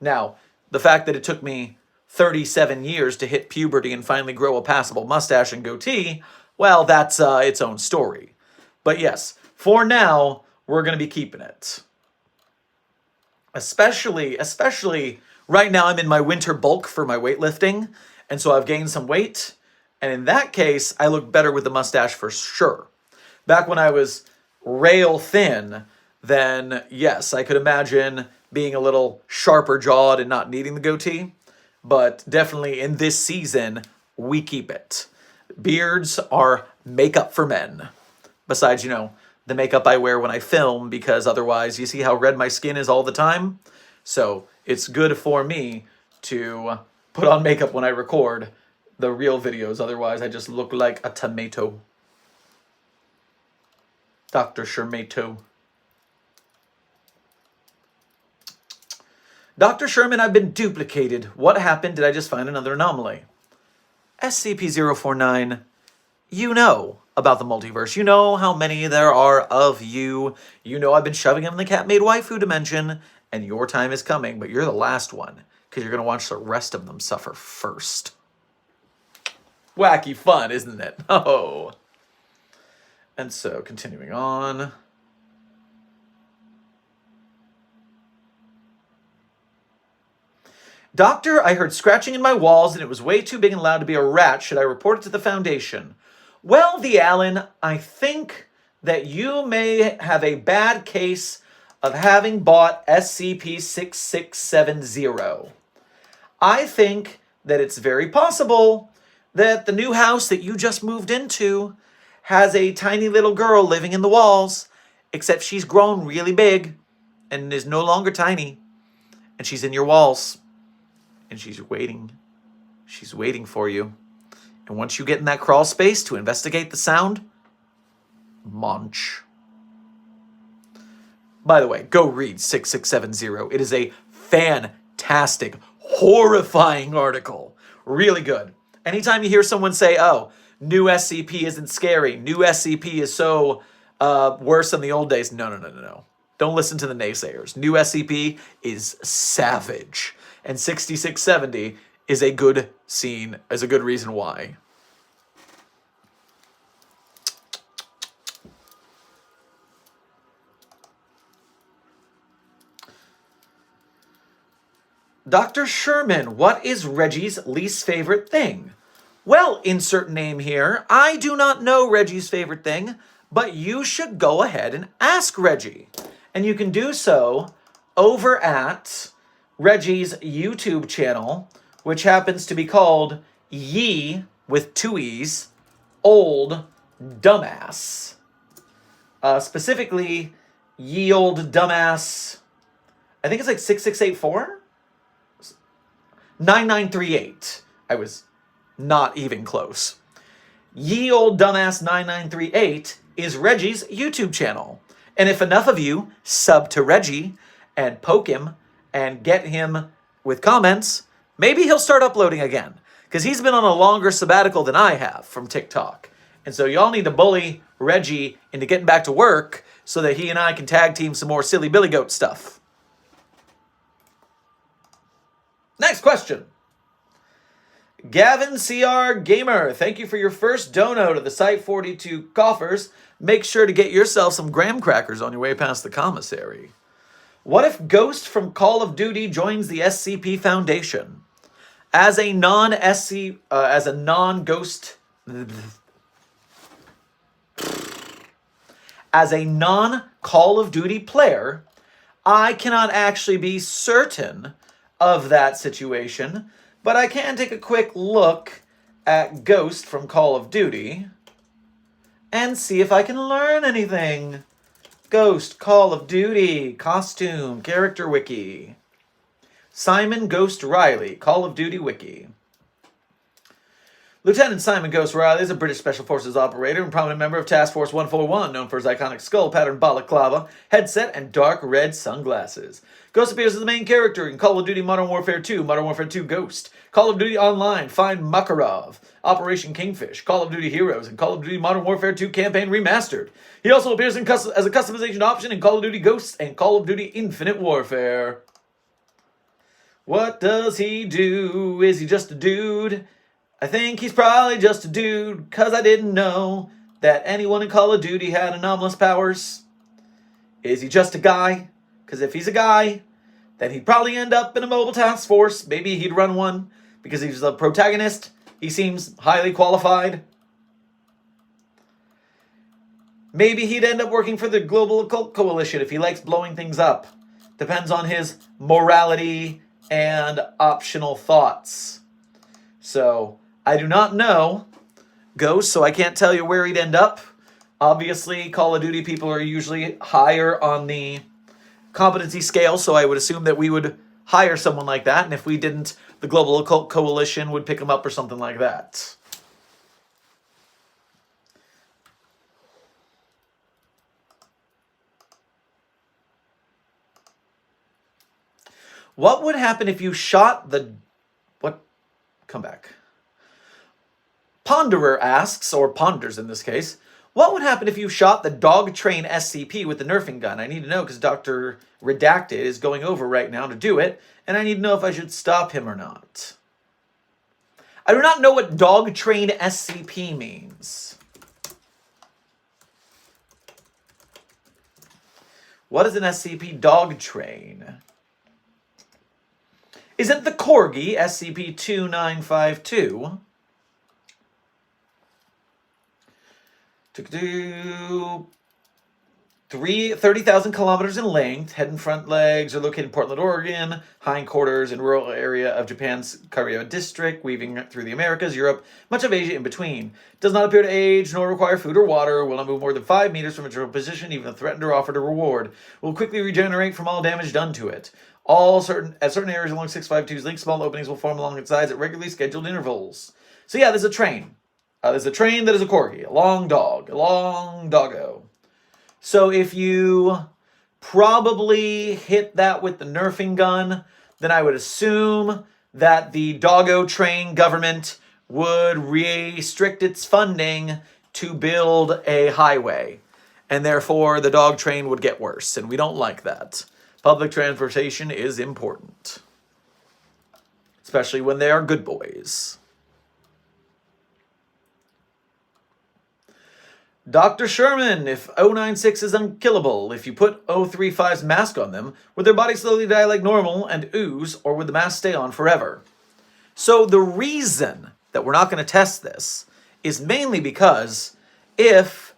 Now, the fact that it took me 37 years to hit puberty and finally grow a passable mustache and goatee, well, that's its own story. But yes, for now, we're going to be keeping it. Especially right now I'm in my winter bulk for my weightlifting, and so I've gained some weight. And in that case, I look better with the mustache for sure. Back when I was rail thin, then yes, I could imagine being a little sharper jawed and not needing the goatee. But definitely in this season, we keep it. Beards are makeup for men. Besides, the makeup I wear when I film, because otherwise, you see how red my skin is all the time? So it's good for me to put on makeup when I record the real videos. Otherwise, I just look like a tomato. Dr. Shermato. Dr. Sherman, I've been duplicated. What happened? Did I just find another anomaly? SCP-049, you know about the multiverse. You know how many there are of you. You know I've been shoving them in the cat-made waifu dimension, and your time is coming, but you're the last one, because you're going to watch the rest of them suffer first. Wacky fun, isn't it? Oh. And so, continuing on. Doctor, I heard scratching in my walls and it was way too big and loud to be a rat. Should I report it to the Foundation? Well, the Allen, I think that you may have a bad case of having bought SCP-6670. I think that it's very possible that the new house that you just moved into has a tiny little girl living in the walls, except she's grown really big and is no longer tiny, and she's in your walls, and she's waiting. She's waiting for you. And once you get in that crawl space to investigate the sound, munch. By the way, go read 6670. It is a fantastic fantastic, horrifying article. Really good. Anytime you hear someone say, oh, new SCP isn't scary, new SCP is so worse than the old days. No, no, no, no, no. Don't listen to the naysayers. New SCP is savage. And 6670 is a good scene, is a good reason why. Dr. Sherman, what is Reggie's least favorite thing? Well, insert name here. I do not know Reggie's favorite thing, but you should go ahead and ask Reggie. And you can do so over at Reggie's YouTube channel, which happens to be called Ye, with 2 E's, Old Dumbass. Specifically, Ye Old Dumbass, I think it's like 6684? 9938. I was not even close. Ye Old Dumbass 9938 is Reggie's YouTube channel. And if enough of you sub to Reggie and poke him and get him with comments, maybe he'll start uploading again. Because he's been on a longer sabbatical than I have from Tik Tok. And so y'all need to bully Reggie into getting back to work so that he and I can tag team some more silly Billy Goat stuff. Next question. Gavin CR Gamer, thank you for your first dono to the Site-42 coffers. Make sure to get yourself some graham crackers on your way past the commissary. What if Ghost from Call of Duty joins the SCP Foundation? As a non-Ghost, as a non-Call of Duty player, I cannot actually be certain of that situation, but I can take a quick look at Ghost from Call of Duty and see if I can learn anything. Ghost, Call of Duty, costume, character wiki. Simon Ghost Riley, Call of Duty wiki. Lieutenant Simon Ghost Riley is a British Special Forces operator and prominent member of Task Force 141, known for his iconic skull pattern balaclava, headset, and dark red sunglasses. Ghost appears as the main character in Call of Duty Modern Warfare 2, Modern Warfare 2 Ghost, Call of Duty Online, Find Makarov, Operation Kingfish, Call of Duty Heroes, and Call of Duty Modern Warfare 2 Campaign Remastered. He also appears as a customization option in Call of Duty Ghosts and Call of Duty Infinite Warfare. What does he do? Is he just a dude? I think he's probably just a dude, because I didn't know that anyone in Call of Duty had anomalous powers. Is he just a guy? Because if he's a guy, then he'd probably end up in a mobile task force. Maybe he'd run one, because he's the protagonist. He seems highly qualified. Maybe he'd end up working for the Global Occult Coalition if he likes blowing things up. Depends on his morality and optional thoughts. So I do not know Ghost, so I can't tell you where he'd end up. Obviously, Call of Duty people are usually higher on the competency scale, so I would assume that we would hire someone like that, and if we didn't, the Global Occult Coalition would pick him up or something like that. What would happen if you shot the... What? Come back. Ponderer asks, or ponders in this case, what would happen if you shot the dog train SCP with the nerfing gun? I need to know because Dr. Redacted is going over right now to do it, and I need to know if I should stop him or not. I do not know what dog train SCP means. What is an SCP dog train? Is it the Corgi, SCP-2952? 30,000 kilometers in length. Head and front legs are located in Portland, Oregon. Hindquarters in rural area of Japan's Kariwa district, weaving through the Americas, Europe, much of Asia in between. Does not appear to age, nor require food or water. Will not move more than 5 meters from its original position, even if threatened or offered a reward. Will quickly regenerate from all damage done to it. At certain areas along 652's link, small openings will form along its sides at regularly scheduled intervals. So yeah, there's a train. There's a train that is a corgi, a long dog, a long doggo. So if you probably hit that with the nerfing gun, then I would assume that the doggo train government would restrict its funding to build a highway. And therefore, the dog train would get worse. And we don't like that. Public transportation is important. Especially when they are good boys. Dr. Sherman, if 096 is unkillable, if you put 035's mask on them, would their body slowly die like normal and ooze, or would the mask stay on forever? So the reason that we're not going to test this is mainly because if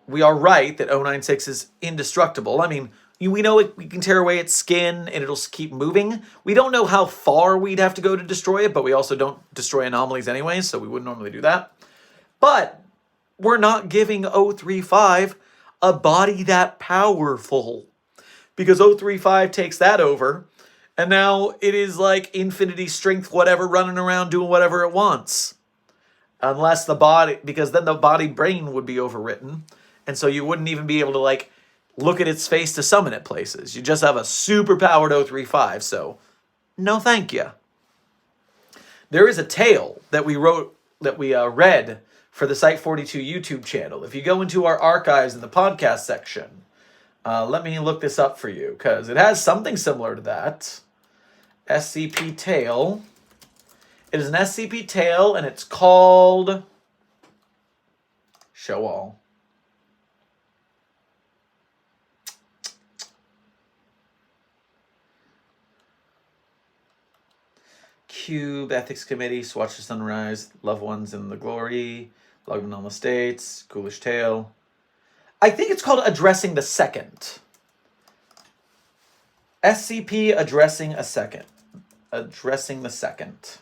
we are right that 096 is indestructible, I mean, we know we can tear away its skin and it'll keep moving. We don't know how far we'd have to go to destroy it, but we also don't destroy anomalies anyway, so we wouldn't normally do that. But we're not giving 035 a body that powerful, because 035 takes that over, and now it is like infinity strength whatever running around doing whatever it wants. Unless the body, because then the body brain would be overwritten, and so you wouldn't even be able to like look at its face to summon it places. You just have a super powered 035, so no thank you. There is a tale that we read for the Site-42 YouTube channel. If you go into our archives in the podcast section, let me look this up for you, because it has something similar to that. SCP tale. It is an SCP tale, and it's called Show All. Cube, Ethics Committee, Watch the Sunrise, Loved Ones in the Glory, Log of Anomalous States, Ghoulish Tale. I think it's called Addressing the Second. SCP Addressing a Second. Addressing the Second.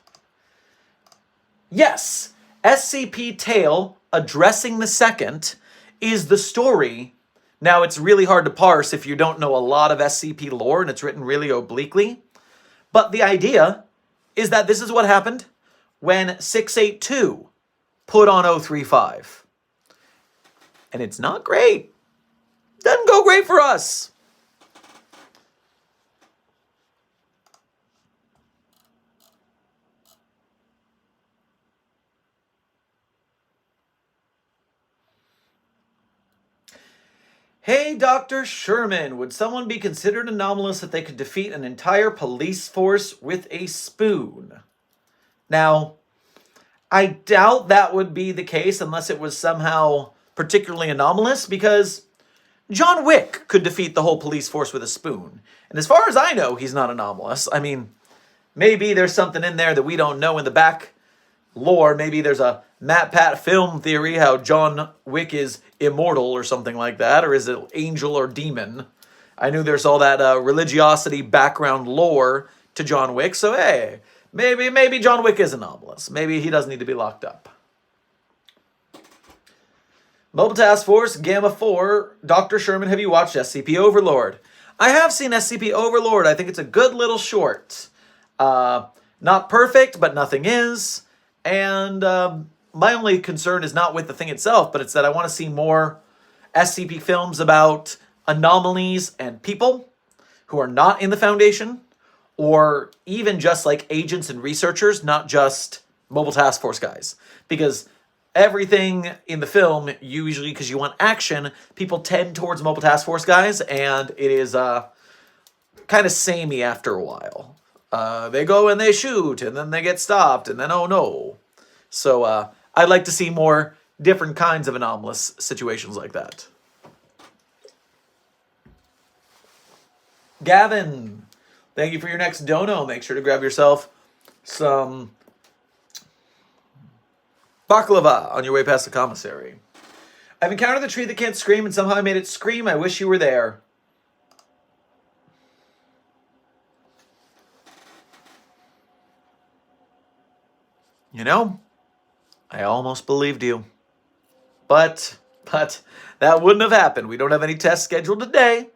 Yes! SCP Tale Addressing the Second is the story. Now, it's really hard to parse if you don't know a lot of SCP lore and it's written really obliquely. But the idea is that this is what happened when 682 put on 035. And it's not great. Doesn't go great for us. Hey, Dr. Sherman, would someone be considered anomalous if they could defeat an entire police force with a spoon? Now, I doubt that would be the case unless it was somehow particularly anomalous, because John Wick could defeat the whole police force with a spoon. And as far as I know, he's not anomalous. I mean, maybe there's something in there that we don't know in the back lore. Maybe there's a Matt Pat film theory how John Wick is immortal or something like that, or is it angel or demon? I knew there's all that religiosity background lore to John Wick, so hey, maybe John Wick is anomalous. Maybe he doesn't need to be locked up. Mobile Task Force, Gamma 4, Dr. Sherman, have you watched SCP Overlord? I have seen SCP Overlord. I think it's a good little short. Not perfect, but nothing is. And my only concern is not with the thing itself, but it's that I want to see more SCP films about anomalies and people who are not in the Foundation, or even just like agents and researchers, not just Mobile Task Force guys. Because everything in the film, usually because you want action, people tend towards Mobile Task Force guys, and it is kind of samey after a while. They go and they shoot, and then they get stopped, and then oh no. So I'd like to see more different kinds of anomalous situations like that. Gavin, thank you for your next dono. Make sure to grab yourself some baklava on your way past the commissary. I've encountered the tree that can't scream, and somehow I made it scream. I wish you were there. You know, I almost believed you. But that wouldn't have happened. We don't have any tests scheduled today.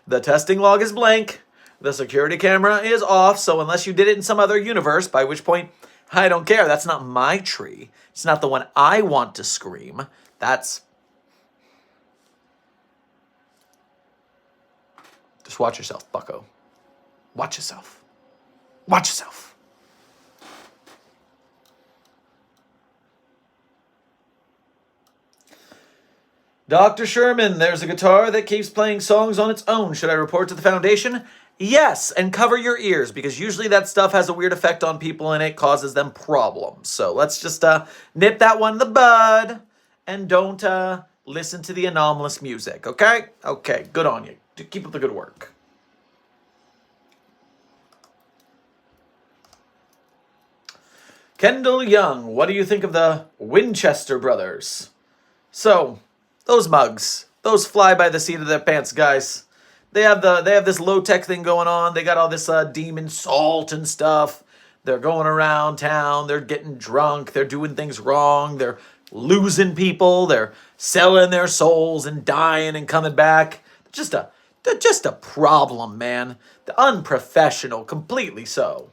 The testing log is blank. The security camera is off, so unless you did it in some other universe, by which point, I don't care. That's not my tree. It's not the one I want to scream. That's... Just watch yourself, bucko. Watch yourself. Watch yourself. Dr. Sherman, there's a guitar that keeps playing songs on its own. Should I report to the Foundation? Yes, and cover your ears, because usually that stuff has a weird effect on people and it causes them problems. So let's just nip that one in the bud and don't listen to the anomalous music, okay? Okay, good on you. Keep up the good work. Kendall Young, what do you think of the Winchester brothers? So, those mugs, those fly by the seat of their pants guys. They have this low-tech thing going on. They got all this demon salt and stuff. They're going around town. They're getting drunk. They're doing things wrong. They're losing people. They're selling their souls and dying and coming back. They're just a problem, man. The unprofessional, completely so.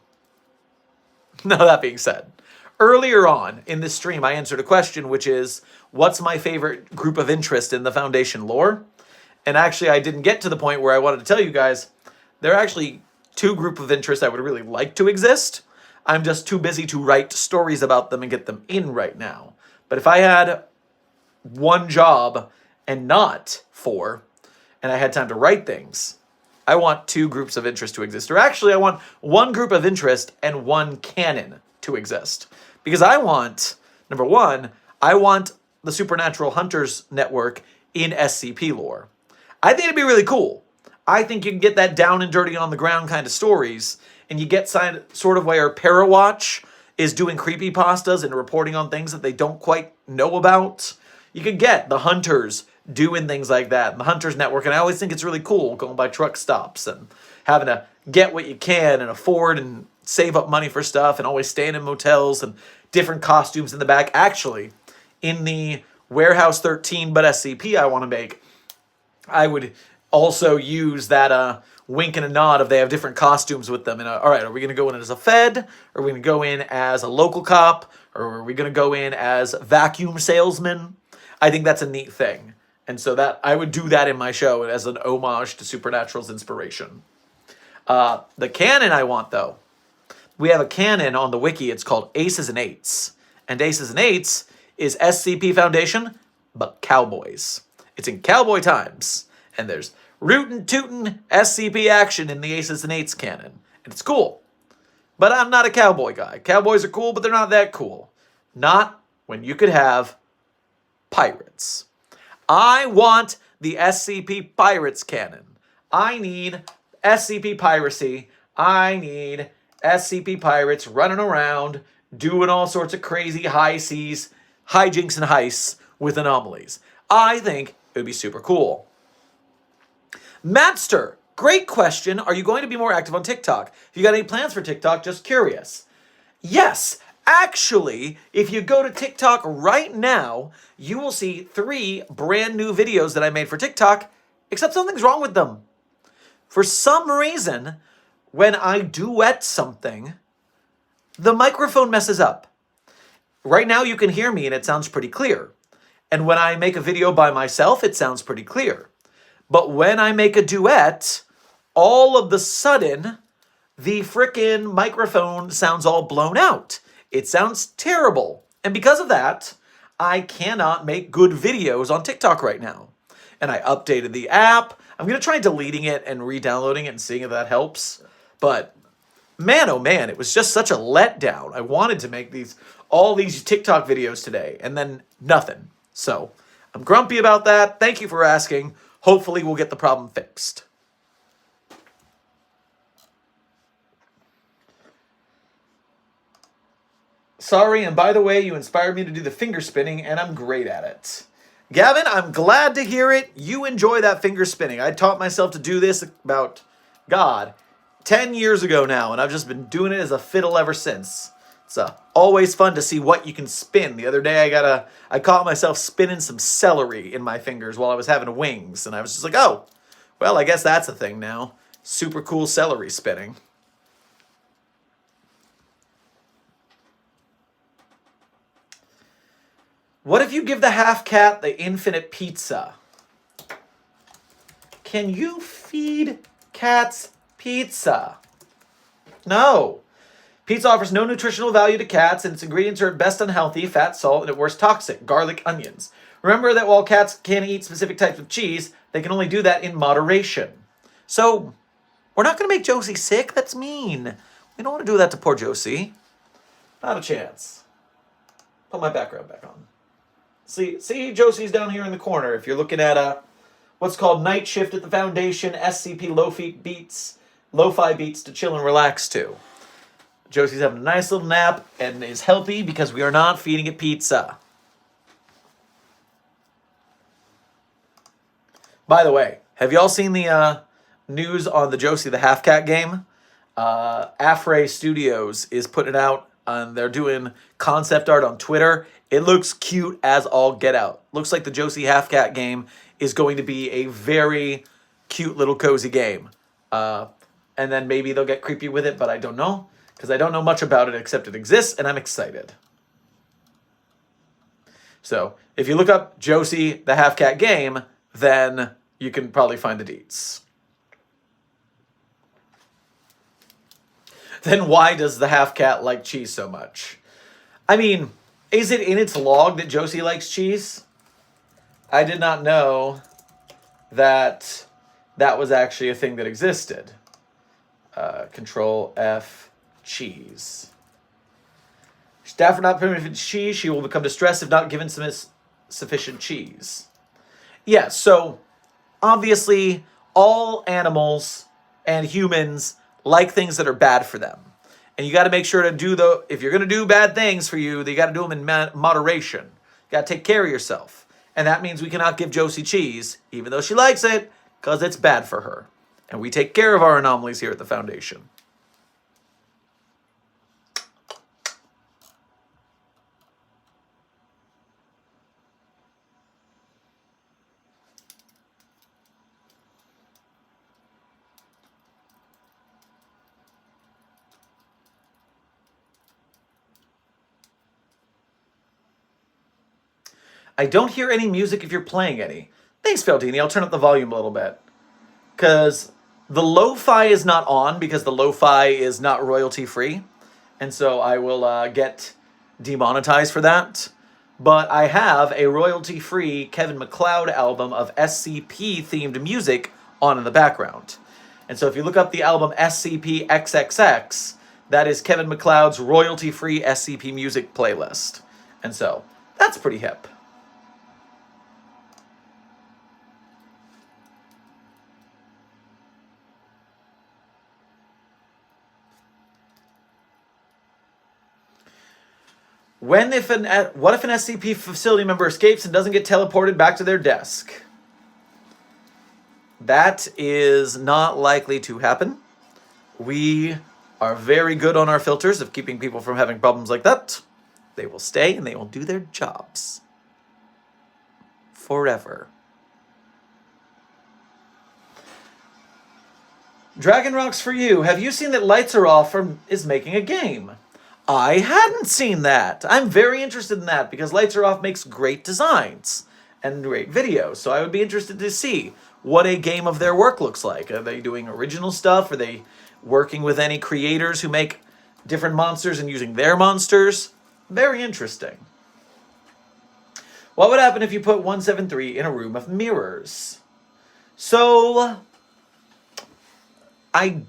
Now, that being said, earlier on in this stream, I answered a question, which is, what's my favorite group of interest in the Foundation lore? And actually, I didn't get to the point where I wanted to tell you guys, there are actually two groups of interest I would really like to exist. I'm just too busy to write stories about them and get them in right now. But if I had one job and not four, and I had time to write things, I want two groups of interest to exist. Or actually, I want one group of interest and one canon to exist. Because I want, number one, I want the Supernatural Hunters Network in SCP lore. I think it'd be really cool. I think you can get that down and dirty on the ground kind of stories, and you get sort of where Parawatch is doing creepypastas and reporting on things that they don't quite know about. You could get the Hunters doing things like that, and the Hunters Network, and I always think it's really cool going by truck stops and having to get what you can and afford and save up money for stuff and always staying in motels and different costumes in the back. Actually, in the Warehouse 13 but SCP I want to make, I would also use that wink and a nod if they have different costumes with them. And all right, are we going to go in as a Fed? Or are we going to go in as a local cop? Or are we going to go in as vacuum salesman? I think that's a neat thing. And so that I would do that in my show as an homage to Supernatural's inspiration. The canon I want, though, we have a canon on the wiki. It's called Aces and Eights. And Aces and Eights is SCP Foundation, but cowboys. It's in cowboy times. And there's rootin' tootin' SCP action in the Aces and Eights canon. And it's cool. But I'm not a cowboy guy. Cowboys are cool, but they're not that cool. Not when you could have pirates. I want the SCP Pirates canon. I need SCP piracy. I need SCP pirates running around, doing all sorts of crazy high seas, hijinks and heists with anomalies. I think it would be super cool. Matster, great question. Are you going to be more active on TikTok? Have you got any plans for TikTok? Just curious. Yes. Actually, if you go to TikTok right now, you will see 3 brand new videos that I made for TikTok, except something's wrong with them. For some reason, when I duet something, the microphone messes up. Right now you can hear me and it sounds pretty clear. And when I make a video by myself, it sounds pretty clear. But when I make a duet, all of the sudden, the frickin' microphone sounds all blown out. It sounds terrible. And because of that, I cannot make good videos on TikTok right now. And I updated the app. I'm going to try deleting it and re-downloading it and seeing if that helps. But man, oh man, it was just such a letdown. I wanted to make all these TikTok videos today, and then nothing. So I'm grumpy about that. Thank you for asking. Hopefully we'll get the problem fixed. Sorry, and by the way, you inspired me to do the finger spinning, and I'm great at it. Gavin, I'm glad to hear it. You enjoy that finger spinning. I taught myself to do this about, 10 years ago now, and I've just been doing it as a fiddle ever since. It's always fun to see what you can spin. The other day, I caught myself spinning some celery in my fingers while I was having wings, and I was just like, oh, well, I guess that's a thing now. Super cool celery spinning. What if you give the half cat the infinite pizza? Can you feed cats pizza? No. Pizza offers no nutritional value to cats, and its ingredients are at best unhealthy, fat, salt, and at worst toxic, garlic, onions. Remember that while cats can eat specific types of cheese, they can only do that in moderation. So, we're not going to make Josie sick. That's mean. We don't want to do that to poor Josie. Not a chance. Put my background back on. See, Josie's down here in the corner. If you're looking at what's called Night Shift at the Foundation, SCP lo-fi beats to chill and relax to. Josie's having a nice little nap and is healthy because we are not feeding it pizza. By the way, have y'all seen the news on the Josie the Half Cat game? Afray Studios is putting it out, and they're doing concept art on Twitter. It looks cute as all get out. Looks like the Josie Half Cat game is going to be a very cute little cozy game. And then maybe they'll get creepy with it, but I don't know. Because I don't know much about it except it exists, and I'm excited. So, if you look up Josie the Half Cat game, then you can probably find the deets. Then why does the half cat like cheese so much? I mean, is it in its log that Josie likes cheese? I did not know that that was actually a thing that existed. Control F, cheese. Staff are not permitted cheese. She will become distressed if not given sufficient cheese. Yeah, so obviously all animals and humans like things that are bad for them. And you got to make sure to do if you're going to do bad things for you, you got to do them in moderation. You got to take care of yourself. And that means we cannot give Josie cheese, even though she likes it, because it's bad for her. And we take care of our anomalies here at the Foundation. I don't hear any music if you're playing any. Thanks, Feldini. I'll turn up the volume a little bit. Because the lo-fi is not on, because the lo-fi is not royalty-free. And so I will get demonetized for that. But I have a royalty-free Kevin MacLeod album of SCP-themed music on in the background. And so if you look up the album SCP XXX, that is Kevin MacLeod's royalty-free SCP music playlist. And so that's pretty hip. What if an SCP facility member escapes and doesn't get teleported back to their desk? That is not likely to happen. We are very good on our filters of keeping people from having problems like that. They will stay and they will do their jobs. Forever. Dragon Rocks for you. Have you seen that Lights Are Off is making a game? I hadn't seen that. I'm very interested in that because Lights Are Off makes great designs and great videos. So I would be interested to see what a game of their work looks like. Are they doing original stuff? Are they working with any creators who make different monsters and using their monsters? Very interesting. What would happen if you put 173 in a room of mirrors? So I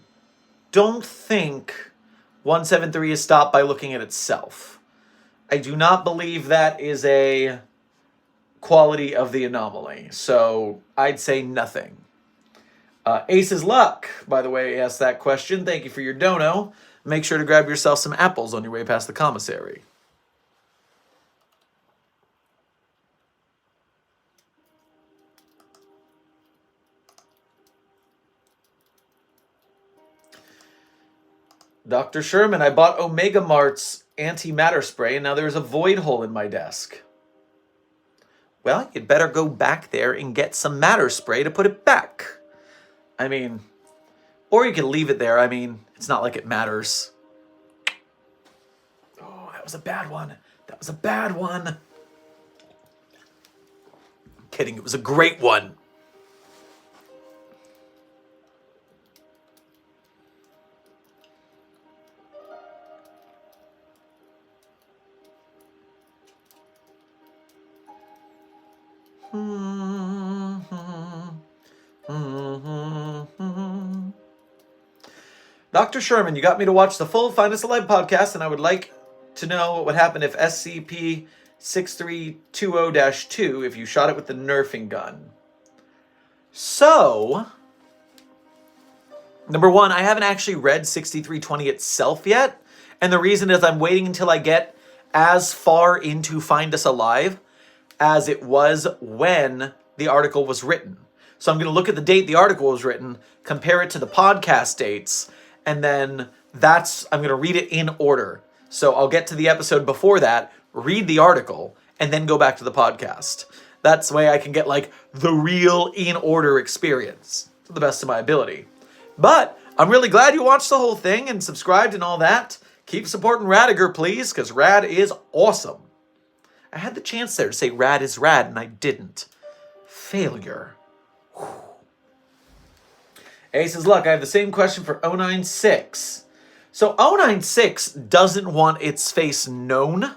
don't think 173 is stopped by looking at itself. I do not believe that is a quality of the anomaly. So I'd say nothing. Ace's Luck, by the way, asked that question. Thank you for your dono. Make sure to grab yourself some apples on your way past the commissary. Dr. Sherman, I bought Omega Mart's antimatter spray, and now there's a void hole in my desk. Well, you'd better go back there and get some matter spray to put it back. I mean, or you can leave it there. I mean, it's not like it matters. Oh, that was a bad one. That was a bad one. I'm kidding, it was a great one. Dr. Sherman, you got me to watch the full Find Us Alive podcast, and I would like to know what would happen if SCP-6320-2 if you shot it with the nerfing gun. So, number one, I haven't actually read 6320 itself yet, and the reason is I'm waiting until I get as far into Find Us Alive as it was when the article was written. So I'm going to look at the date the article was written, compare it to the podcast dates, and then I'm going to read it in order. So I'll get to the episode before that, read the article, and then go back to the podcast. That's the way I can get like the real in order experience to the best of my ability. But I'm really glad you watched the whole thing and subscribed and all that. Keep supporting Radiger, please, because Rad is awesome. I had the chance there to say Rad is rad, and I didn't. Failure. Whew. Ace's Luck, I have the same question for 096. So 096 doesn't want its face known,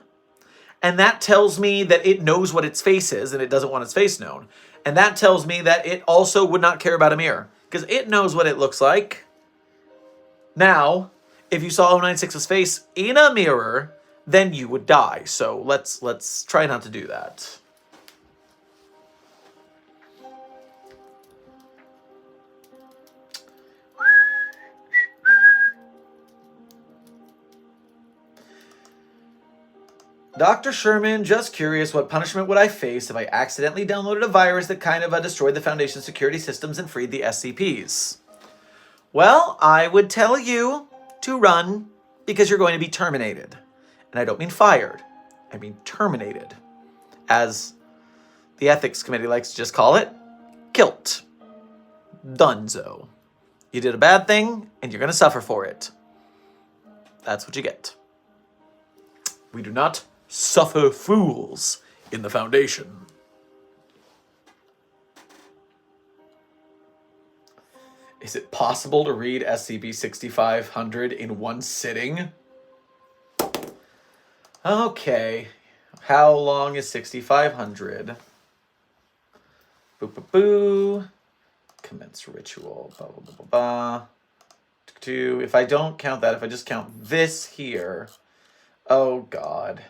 and that tells me that it knows what its face is, and it doesn't want its face known. And that tells me that it also would not care about a mirror, because it knows what it looks like. Now, if you saw 096's face in a mirror, then you would die. So let's try not to do that. Dr. Sherman, just curious, what punishment would I face if I accidentally downloaded a virus that kind of destroyed the Foundation's security systems and freed the SCPs? Well, I would tell you to run because you're going to be terminated. And I don't mean fired. I mean terminated. As the ethics committee likes to just call it, kilt. Dunzo. You did a bad thing, and you're going to suffer for it. That's what you get. We do not suffer fools in the Foundation. Is it possible to read SCP-6500 in one sitting? Okay. How long is 6500? Boo boo boo. Commence ritual. Blah blah blah blah blah. If I don't count that, if I just count this here. Oh God.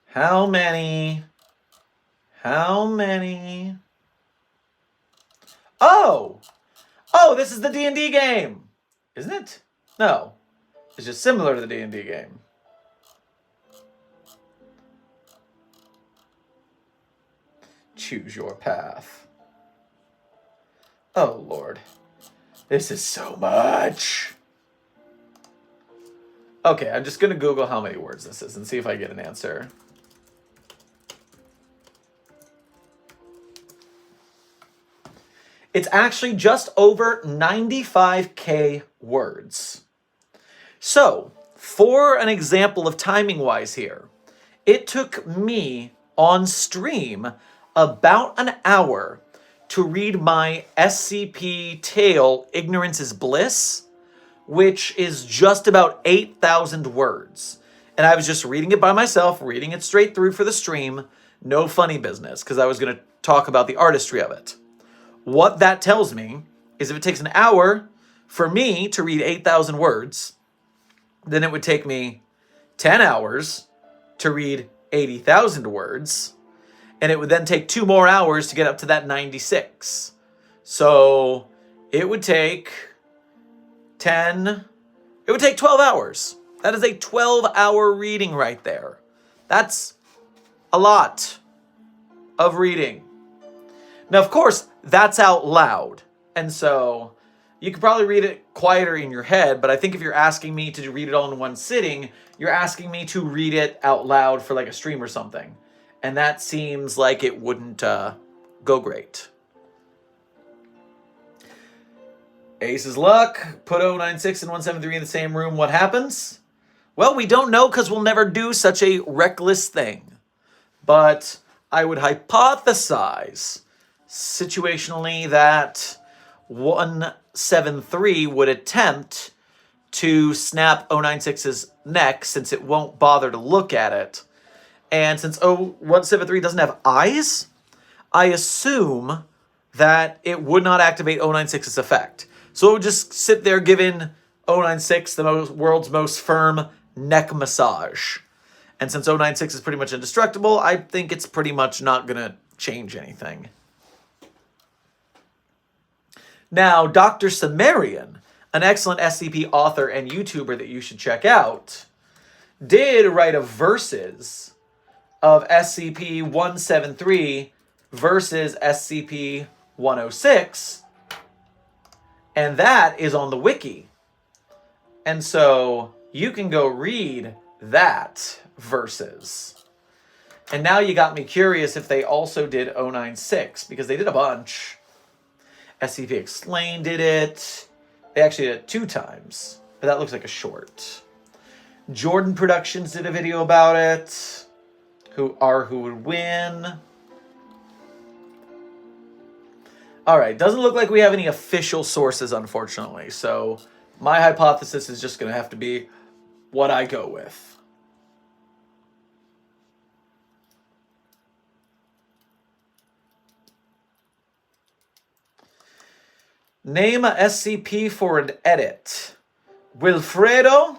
How many? How many? Oh! Oh, this is the D&D game! Isn't it? No. It's just similar to the D&D game. Choose your path. Oh, Lord. This is so much. Okay, I'm just going to Google how many words this is and see if I get an answer. It's actually just over 95K words. So, for an example of timing-wise here, it took me on stream about an hour to read my SCP tale, Ignorance is Bliss, which is just about 8,000 words. And I was just reading it by myself, reading it straight through for the stream, no funny business, because I was going to talk about the artistry of it. What that tells me is if it takes an hour for me to read 8,000 words, then it would take me 10 hours to read 80,000 words, and it would then take 2 more hours to get up to that 96. So it would take 12 hours. That is a 12-hour reading right there. That's a lot of reading. Now, of course, that's out loud. And so you could probably read it quieter in your head, but I think if you're asking me to read it all in one sitting, you're asking me to read it out loud for like a stream or something. And that seems like it wouldn't go great. Ace's Luck, put 096 and 173 in the same room, what happens? Well, we don't know because we'll never do such a reckless thing. But I would hypothesize situationally that 173 would attempt to snap 096's neck since it won't bother to look at it. And since 173 doesn't have eyes, I assume that it would not activate 096's effect. So it would just sit there giving 096 the world's most firm neck massage. And since 096 is pretty much indestructible, I think it's pretty much not going to change anything. Now, Dr. Sumerian, an excellent SCP author and YouTuber that you should check out, did write a versus of SCP-173 versus SCP-106, and that is on the wiki. And so you can go read that versus. And now you got me curious if they also did 096, because they did a bunch. SCP Explained did it. They actually did it 2 times, but that looks like a short. Jordan Productions did a video about it. Who would win. All right, doesn't look like we have any official sources, unfortunately. So my hypothesis is just going to have to be what I go with. Name a SCP for an edit. Wilfredo,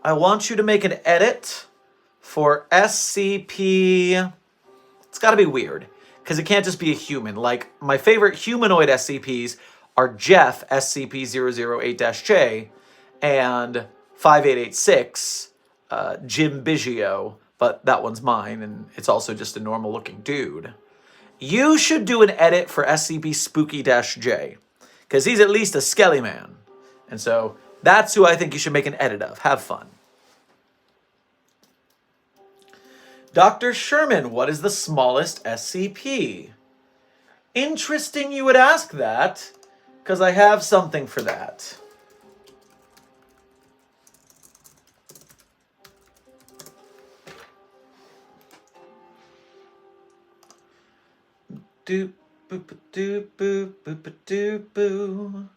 I want you to make an edit for SCP... It's got to be weird, because it can't just be a human. Like, my favorite humanoid SCPs are Jeff, SCP-008-J, and 5886, Jim Biggio, but that one's mine, and it's also just a normal-looking dude. You should do an edit for SCP-Spooky-J, because he's at least a skelly man. And so that's who I think you should make an edit of. Have fun. Dr. Sherman, what is the smallest SCP? Interesting you would ask that, because I have something for that. Doop, boop, doop, boop, boop, doop, boo.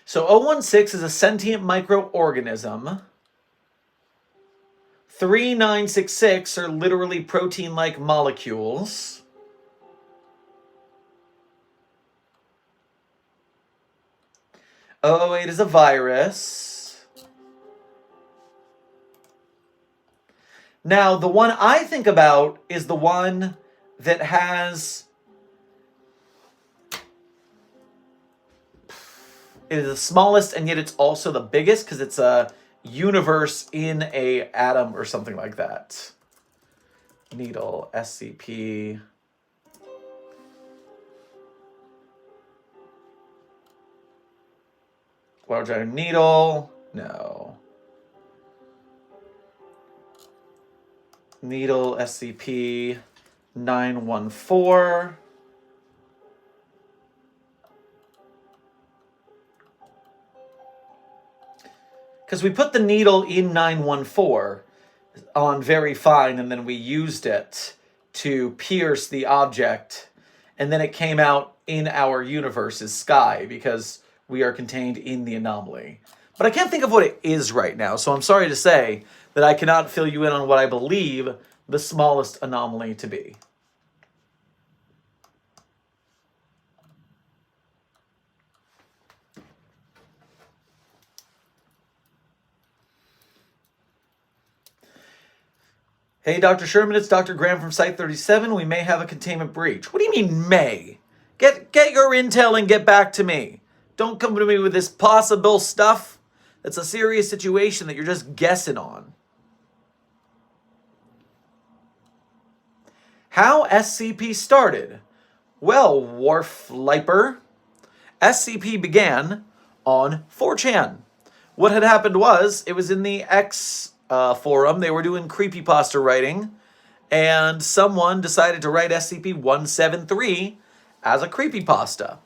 So 016 is a sentient microorganism. 3966 are literally protein-like molecules. Oh, it is a virus. Now, the one I think about is the one that has... It is the smallest, and yet it's also the biggest, because it's a universe in a atom or something like that. Needle, SCP... Large iron needle, no. Needle, SCP 914. Because we put the needle in 914 on very fine, and then we used it to pierce the object, and then it came out in our universe's sky, because we are contained in the anomaly. But I can't think of what it is right now, so I'm sorry to say that I cannot fill you in on what I believe the smallest anomaly to be. Hey, Dr. Sherman, it's Dr. Graham from Site-37. We may have a containment breach. What do you mean, may? Get your intel and get back to me. Don't come to me with this possible stuff. That's a serious situation that you're just guessing on. How SCP started? Well, Warfliper, SCP began on 4chan. What had happened was, it was in the X forum. They were doing creepypasta writing, and someone decided to write SCP-173 as a creepypasta.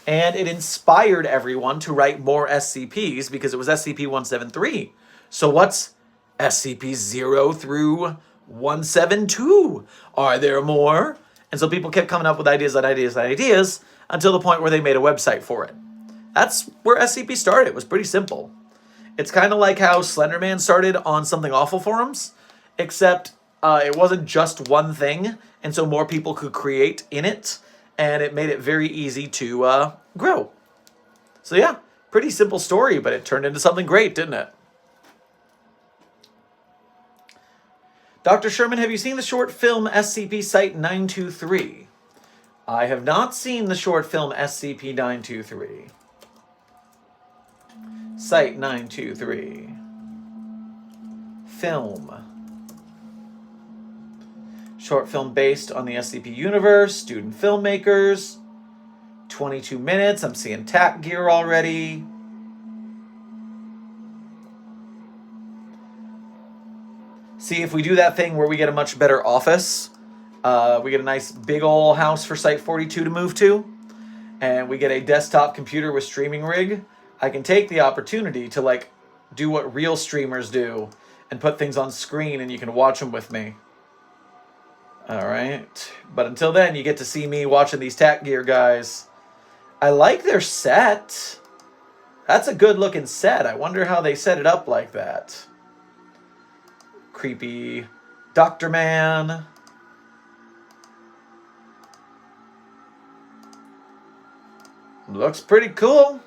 And it inspired everyone to write more SCPs because it was SCP-173. So what's SCP-0 through 172? Are there more? And so people kept coming up with ideas and ideas and ideas until the point where they made a website for it. That's where SCP started. It was pretty simple. It's kind of like how Slenderman started on Something Awful forums, except it wasn't just one thing, and so more people could create in it, and it made it very easy to grow. So yeah, pretty simple story, but it turned into something great, didn't it? Dr. Sherman, have you seen the short film SCP Site-42? I have not seen the short film SCP-923. Site-923. Film. Short film based on the SCP universe. Student filmmakers. 22 minutes. I'm seeing tack gear already. See, if we do that thing where we get a much better office, we get a nice big ol' house for Site-42 to move to, and we get a desktop computer with streaming rig, I can take the opportunity to, like, do what real streamers do and put things on screen and you can watch them with me. Alright. But until then, you get to see me watching these tack gear guys. I like their set. That's a good looking set. I wonder how they set it up like that. Creepy Dr. Man. Looks pretty cool.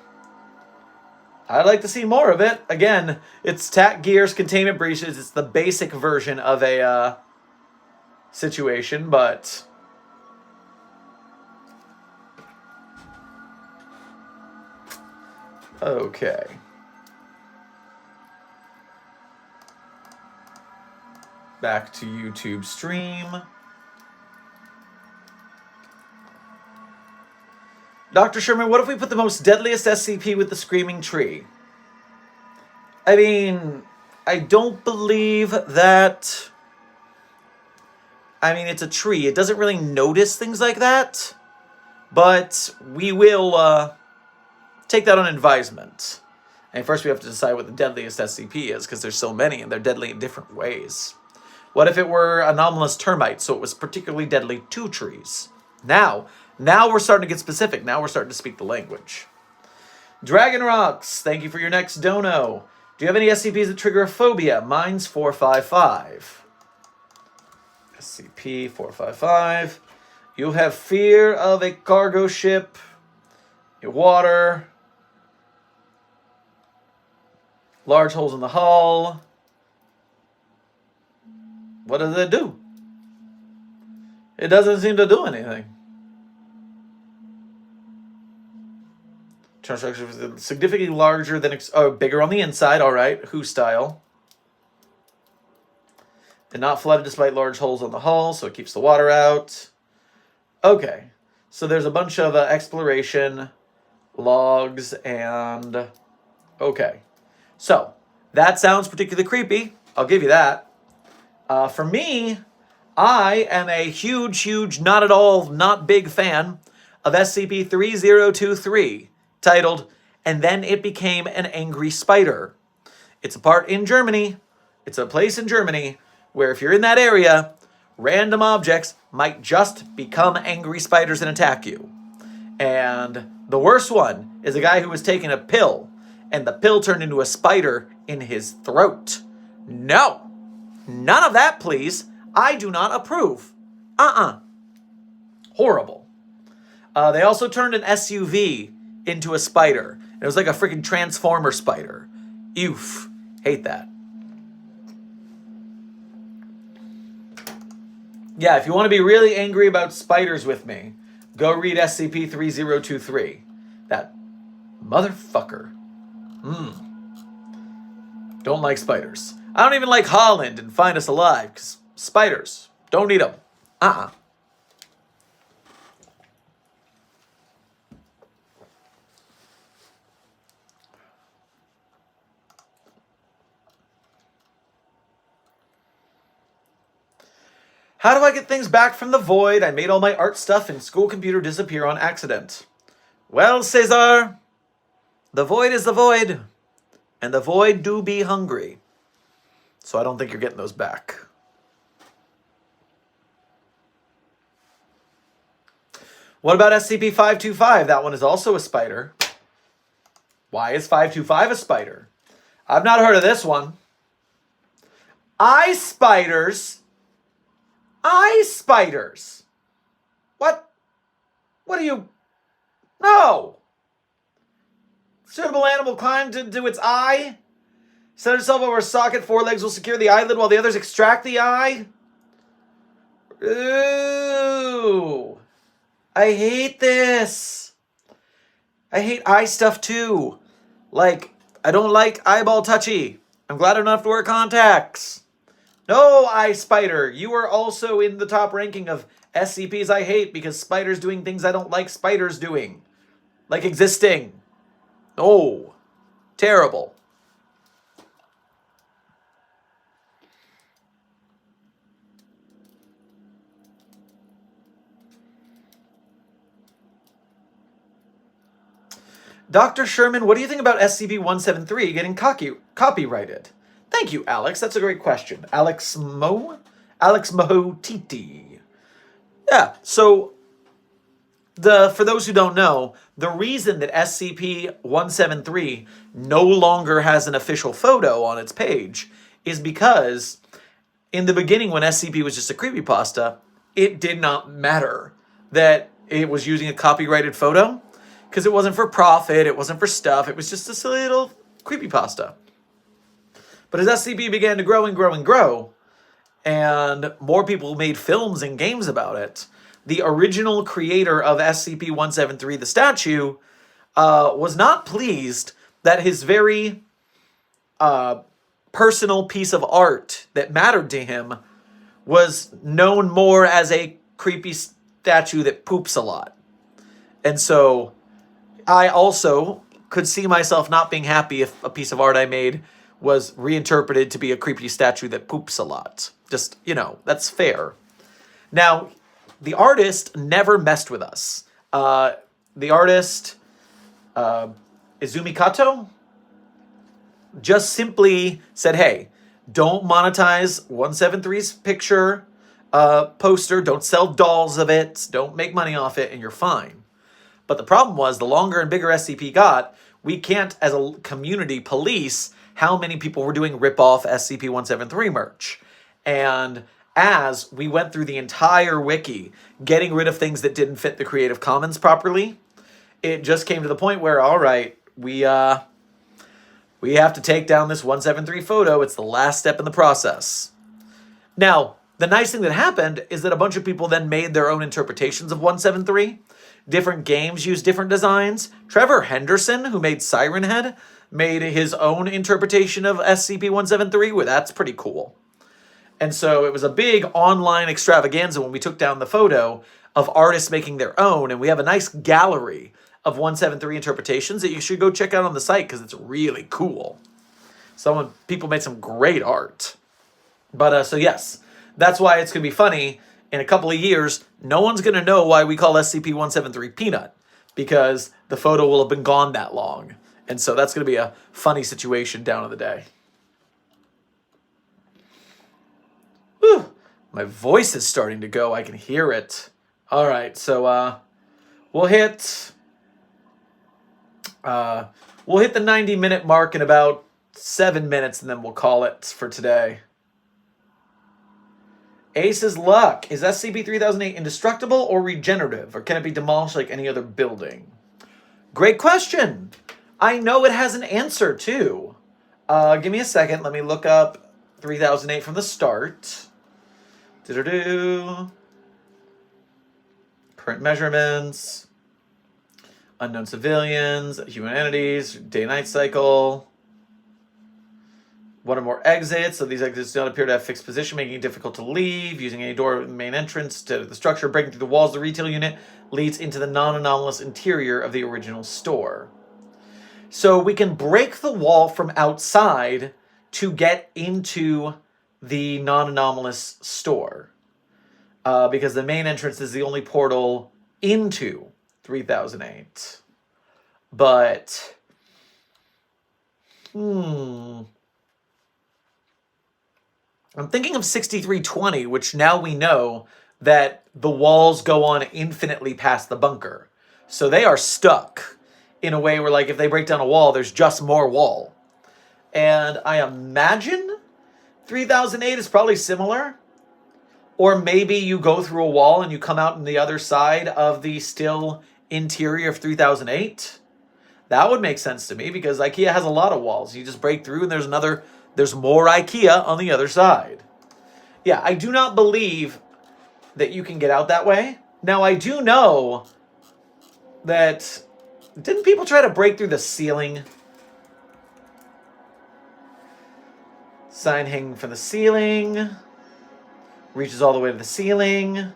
I'd like to see more of it. Again, it's tack gears, containment breaches. It's the basic version of a situation, but okay. Back to YouTube stream. Dr. Sherman, what if we put the most deadliest SCP with the screaming tree? I mean, I don't believe that. I mean, it's a tree. It doesn't really notice things like that. But we will take that on advisement. And first we have to decide what the deadliest SCP is, because there's so many and they're deadly in different ways. What if it were anomalous termites, so it was particularly deadly to trees? Now we're starting to get specific. Now we're starting to speak the language. Dragon Rocks, thank you for your next dono. Do you have any SCPs that trigger a phobia? Mine's 455. SCP-455. You have fear of a cargo ship, water, large holes in the hull. What does it do? It doesn't seem to do anything. Structure is significantly larger than, bigger on the inside, alright, Who style. And not flooded despite large holes on the hull, so it keeps the water out. Okay, so there's a bunch of exploration logs and... Okay, so that sounds particularly creepy. I'll give you that. For me, I am a huge, not at all, not big fan of SCP-3023, titled, And Then It Became an Angry Spider. It's a part in Germany. It's a place in Germany where if you're in that area, random objects might just become angry spiders and attack you. And the worst one is a guy who was taking a pill, and the pill turned into a spider in his throat. No! None of that, please. I do not approve. Horrible. They also turned an SUV into a spider. It was like a freaking Transformer spider. Oof. Hate that. Yeah, if you want to be really angry about spiders with me, go read SCP-3023. That motherfucker. Don't like spiders. I don't even like Holland and Find Us Alive, because spiders. Don't need them. How do I get things back from the void? I made all my art stuff and school computer disappear on accident. Well, Cesar, the void is the void, and the void do be hungry. So I don't think you're getting those back. What about SCP-525? That one is also a spider. Why is 525 a spider? I've not heard of this one. Eye spiders eye spiders. What? What are you? No. Suitable animal climbed into its eye. Set itself over a socket. 4 legs will secure the eyelid while the others extract the eye. Ooh. I hate this. I hate eye stuff too. Like, I don't like eyeball touchy. I'm glad I don't have to wear contacts. No, eye spider. You are also in the top ranking of SCPs I hate because spiders doing things I don't like spiders doing. Like existing. Oh, terrible. Dr. Sherman, what do you think about SCP-173 getting copyrighted? Thank you, Alex. That's a great question. Alex Mahotiti. Yeah, so for those who don't know, the reason that SCP-173 no longer has an official photo on its page is because in the beginning when SCP was just a creepypasta, it did not matter that it was using a copyrighted photo because it wasn't for profit, it wasn't for stuff, it was just a silly little creepypasta. But as SCP began to grow and grow and grow, and more people made films and games about it, the original creator of SCP-173, the statue, was not pleased that his very personal piece of art that mattered to him was known more as a creepy statue that poops a lot. And so I also could see myself not being happy if a piece of art I made was reinterpreted to be a creepy statue that poops a lot. Just, that's fair. Now, the artist never messed with us. The artist, Izumi Kato, just simply said, hey, don't monetize 173's picture, poster, don't sell dolls of it, don't make money off it, and you're fine. But the problem was, the longer and bigger SCP got, we can't, as a community, police how many people were doing rip-off SCP-173 merch. And as we went through the entire wiki, getting rid of things that didn't fit the Creative Commons properly, it just came to the point where, all right, we have to take down this 173 photo. It's the last step in the process. Now, the nice thing that happened is that a bunch of people then made their own interpretations of 173. Different games use different designs. Trevor Henderson, who made Siren Head, made his own interpretation of SCP-173, where that's pretty cool. And so it was a big online extravaganza when we took down the photo of artists making their own, and we have a nice gallery of 173 interpretations that you should go check out on the site because it's really cool. People made some great art. But so yes, that's why it's going to be funny. In a couple of years, no one's going to know why we call SCP-173 Peanut, because the photo will have been gone that long. And so that's going to be a funny situation down in the day. Whew, my voice is starting to go. I can hear it. All right, so we'll hit the 90-minute mark in about 7 minutes, and then we'll call it for today. Ace's Luck. Is SCP-3008 indestructible or regenerative, or can it be demolished like any other building? Great question. I know it has an answer, too. Give me a second. Let me look up 3008 from the start. Current measurements. Unknown civilians. Human entities. Day-night cycle. One or more exits, so these exits don't appear to have fixed position, making it difficult to leave. Using any door in the main entrance to the structure, breaking through the walls of the retail unit leads into the non-anomalous interior of the original store. So we can break the wall from outside to get into the non-anomalous store. Because the main entrance is the only portal into 3008. But... I'm thinking of 6320, which now we know that the walls go on infinitely past the bunker. So they are stuck in a way where, like, if they break down a wall, there's just more wall. And I imagine 3008 is probably similar. Or maybe you go through a wall and you come out on the other side of the still interior of 3008. That would make sense to me because IKEA has a lot of walls. You just break through and there's more IKEA on the other side. Yeah, I do not believe that you can get out that way. Now, I do know that... Didn't people try to break through the ceiling? Sign hanging from the ceiling. Reaches all the way to the ceiling.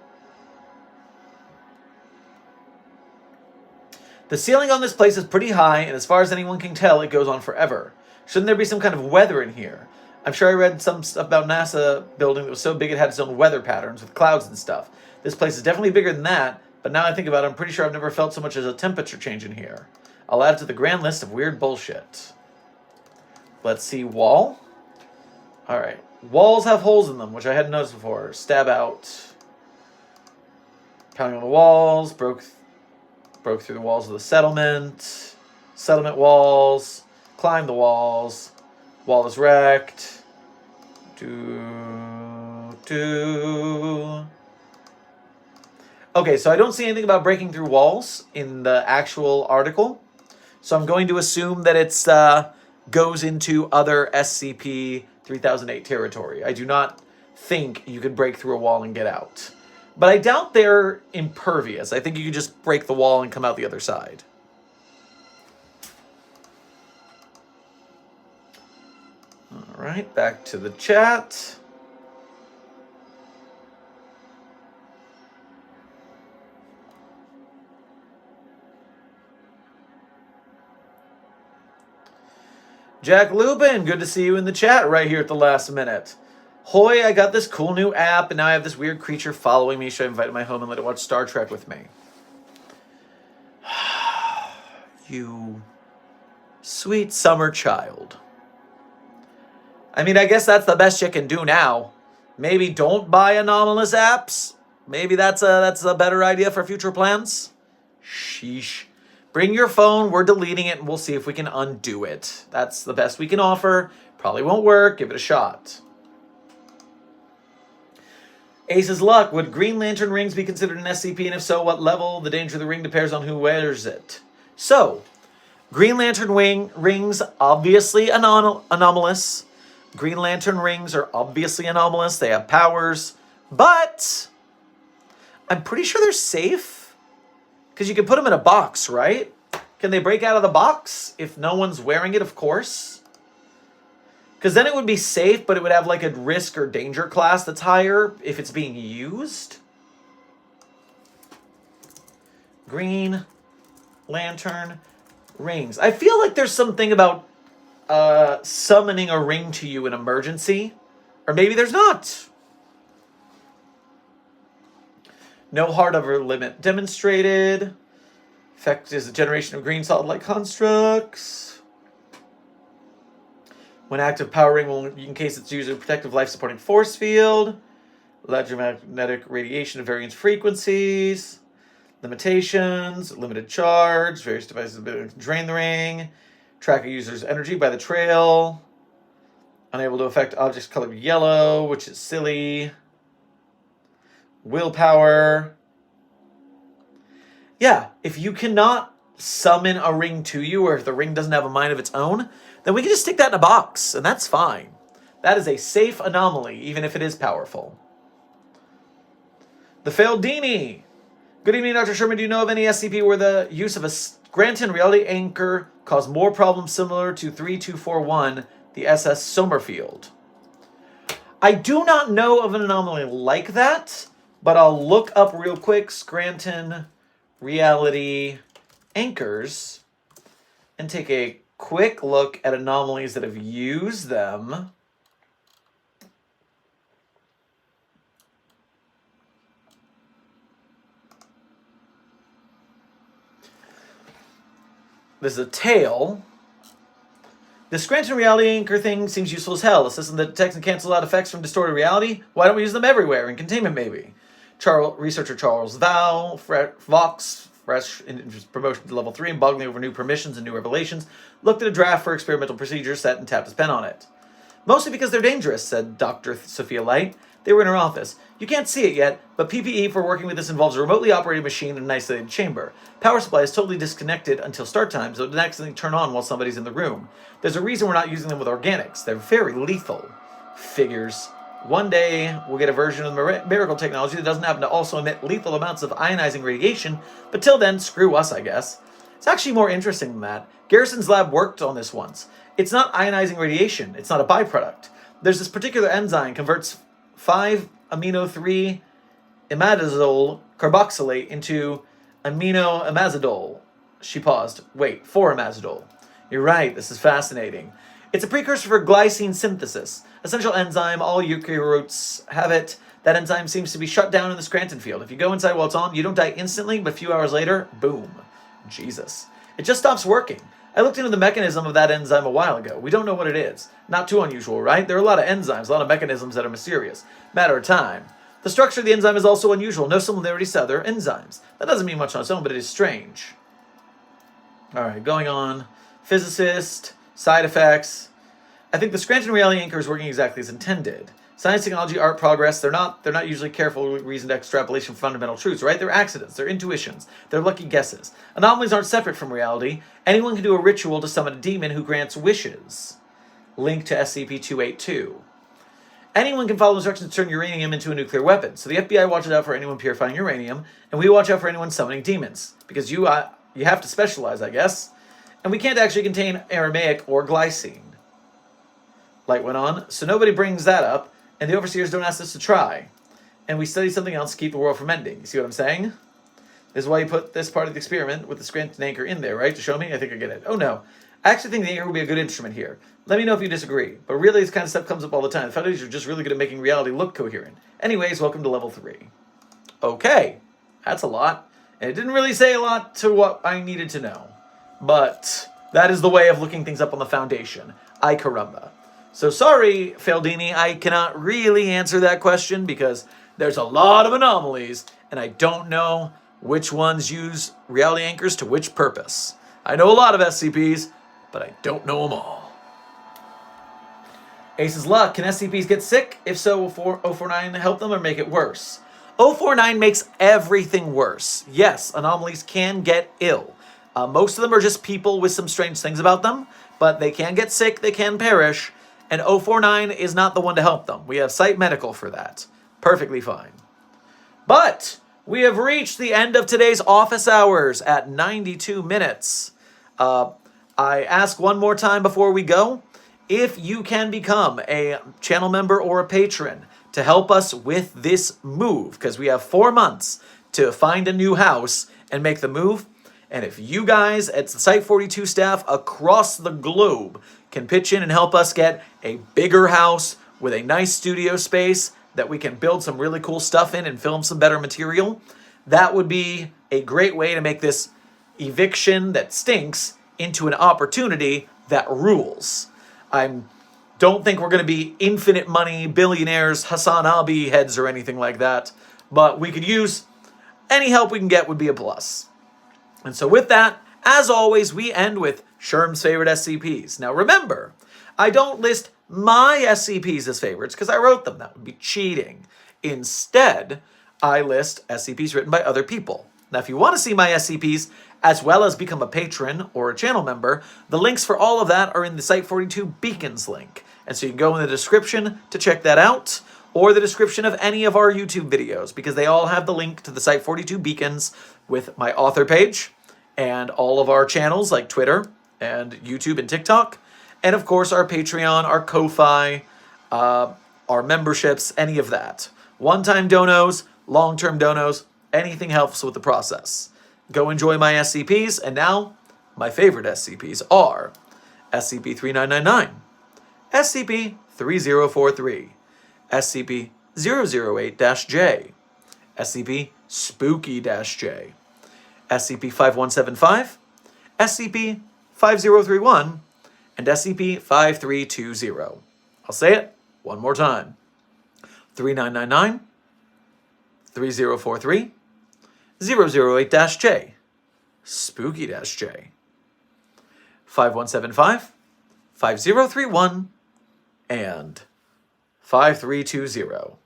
The ceiling on this place is pretty high, and as far as anyone can tell, it goes on forever. Shouldn't there be some kind of weather in here? I'm sure I read some stuff about NASA building that was so big it had its own weather patterns with clouds and stuff. This place is definitely bigger than that, but now I think about it, I'm pretty sure I've never felt so much as a temperature change in here. I'll add it to the grand list of weird bullshit. Let's see, wall. Alright. Walls have holes in them, which I hadn't noticed before. Stab out. Pounding on the walls. Broke through the walls of the settlement. Settlement walls. Climb the walls. Wall is wrecked. Okay, so I don't see anything about breaking through walls in the actual article. So I'm going to assume that it's goes into other SCP 3008 territory. I do not think you could break through a wall and get out. But I doubt they're impervious. I think you could just break the wall and come out the other side. All right, back to the chat. Jack Lupin, good to see you in the chat right here at the last minute. Hoy, I got this cool new app, and now I have this weird creature following me. Should I invite it to my home and let it watch Star Trek with me? You sweet summer child. I mean, I guess that's the best you can do now. Maybe don't buy anomalous apps. Maybe that's a better idea for future plans. Sheesh. Bring your phone, we're deleting it, and we'll see if we can undo it. That's the best we can offer. Probably won't work, give it a shot. Ace's Luck, would Green Lantern rings be considered an SCP, and if so, what level? The danger of the ring depends on who wears it. So, Green Lantern rings, obviously anomalous. Green Lantern rings are obviously anomalous. They have powers, but I'm pretty sure they're safe. Because you can put them in a box, right? Can they break out of the box if no one's wearing it, of course? Because then it would be safe, but it would have like a risk or danger class that's higher if it's being used. Green Lantern rings. I feel like there's something about summoning a ring to you in emergency. Or maybe there's not. No hard over limit demonstrated. Effect is a generation of green solid light constructs. When active, power ring will encase its user protective life supporting force field. Electromagnetic radiation of varying frequencies. Limitations. Limited charge. Various devices ability to drain the ring. Track a user's energy by the trail. Unable to affect objects colored yellow, which is silly. Willpower. Yeah, if you cannot summon a ring to you, or if the ring doesn't have a mind of its own, then we can just stick that in a box, and that's fine. That is a safe anomaly, even if it is powerful. The Feldini. Good evening, Dr. Sherman. Do you know of any SCP where the use of a Scranton reality anchor caused more problems similar to 3241, the SS Sommerfield? I do not know of an anomaly like that, but I'll look up real quick Scranton reality anchors and take a quick look at anomalies that have used them. This is a tail. The Scranton reality anchor thing seems useful as hell. A system that detects and cancels out effects from distorted reality. Why don't we use them everywhere? In containment, maybe. Researcher Charles Vox, fresh in promotion to level 3 and boggling over new permissions and new revelations, looked at a draft for experimental procedures set and tapped his pen on it. Mostly because they're dangerous, said Dr. Sophia Light. They were in her office. You can't see it yet, but PPE for working with this involves a remotely operated machine in an isolated chamber. Power supply is totally disconnected until start time, so it doesn't accidentally turn on while somebody's in the room. There's a reason we're not using them with organics. They're very lethal. Figures. One day, we'll get a version of the miracle technology that doesn't happen to also emit lethal amounts of ionizing radiation, but till then, screw us, I guess. It's actually more interesting than that. Garrison's lab worked on this once. It's not ionizing radiation. It's not a byproduct. There's this particular enzyme converts 5-amino-3 imidazole carboxylate into amino-imazidole. She paused. Wait, 4-imazidole. You're right, this is fascinating. It's a precursor for glycine synthesis. Essential enzyme, all eukaryotes have it. That enzyme seems to be shut down in the Scranton field. If you go inside while it's on, you don't die instantly, but a few hours later, boom. Jesus. It just stops working. I looked into the mechanism of that enzyme a while ago. We don't know what it is. Not too unusual, right? There are a lot of enzymes, a lot of mechanisms that are mysterious. Matter of time. The structure of the enzyme is also unusual. No similarities to other enzymes. That doesn't mean much on its own, but it is strange. Alright, going on. Physicist, side effects. I think the Scranton reality anchor is working exactly as intended. Science, technology, art, progress, they're not usually careful reasoned extrapolation from fundamental truths, right? They're accidents, they're intuitions, they're lucky guesses. Anomalies aren't separate from reality. Anyone can do a ritual to summon a demon who grants wishes. Link to SCP-282. Anyone can follow instructions to turn uranium into a nuclear weapon. So the FBI watches out for anyone purifying uranium, and we watch out for anyone summoning demons. Because you have to specialize, I guess. And we can't actually contain Aramaic or glycine. Light went on, so nobody brings that up, and the overseers don't ask us to try. And we study something else to keep the world from ending. You see what I'm saying? This is why you put this part of the experiment with the Scranton anchor in there, right? To show me? I think I get it. Oh no. I actually think the anchor would be a good instrument here. Let me know if you disagree. But really, this kind of stuff comes up all the time. The Founders are just really good at making reality look coherent. Anyways, welcome to level 3. Okay. That's a lot. And it didn't really say a lot to what I needed to know. But that is the way of looking things up on the Foundation. Ay caramba. So sorry, Faldini, I cannot really answer that question because there's a lot of anomalies, and I don't know which ones use reality anchors to which purpose. I know a lot of SCPs, but I don't know them all. Ace's luck. Can SCPs get sick? If so, will 049 help them or make it worse? 049 makes everything worse. Yes, anomalies can get ill. Most of them are just people with some strange things about them, but they can get sick, they can perish, and 049 is not the one to help them. We have Site Medical for that. Perfectly fine. But we have reached the end of today's office hours at 92 minutes. I ask one more time before we go, if you can become a channel member or a patron to help us with this move, because we have 4 months to find a new house and make the move. And if you guys at the Site-42 staff across the globe can pitch in and help us get a bigger house with a nice studio space that we can build some really cool stuff in and film some better material, that would be a great way to make this eviction that stinks into an opportunity that rules. I don't think we're going to be infinite money billionaires, Hassan Abi heads or anything like that, but we could use any help we can get would be a plus. And so with that, as always, we end with Sherm's favorite SCPs. Now remember, I don't list my SCPs as favorites because I wrote them. That would be cheating. Instead, I list SCPs written by other people. Now, if you want to see my SCPs, as well as become a patron or a channel member, the links for all of that are in the Site-42 Beacons link. And so you can go in the description to check that out, or the description of any of our YouTube videos, because they all have the link to the Site-42 Beacons with my author page, and all of our channels like Twitter and YouTube and TikTok, and of course our Patreon, our Ko-Fi, our memberships, any of that. One-time donos, long-term donos, anything helps with the process. Go enjoy my SCPs, and now my favorite SCPs are SCP-3999, SCP-3043, SCP-008-J, SCP-Spooky-J, SCP-5175, SCP-5031, and SCP-5320. I'll say it one more time. 3999, 3043, 008-J, Spooky-J, 5175, 5031, and 5320.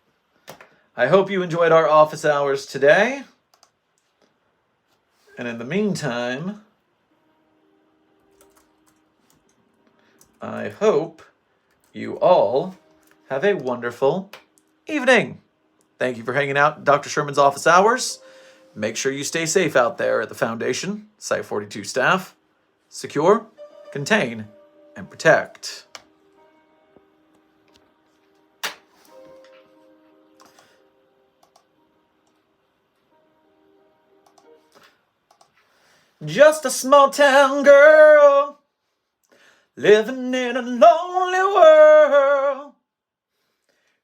I hope you enjoyed our office hours today. And in the meantime, I hope you all have a wonderful evening. Thank you for hanging out in Dr. Sherman's office hours. Make sure you stay safe out there at the Foundation, Site-42 staff. Secure, contain, and protect. Just a small town girl living in a lonely world.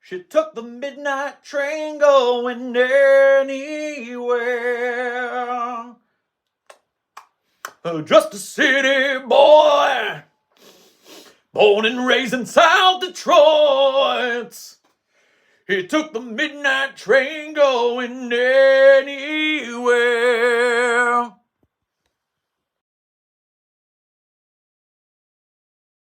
She took the midnight train going anywhere. Just a city boy, born and raised in South Detroit. He took the midnight train going anywhere.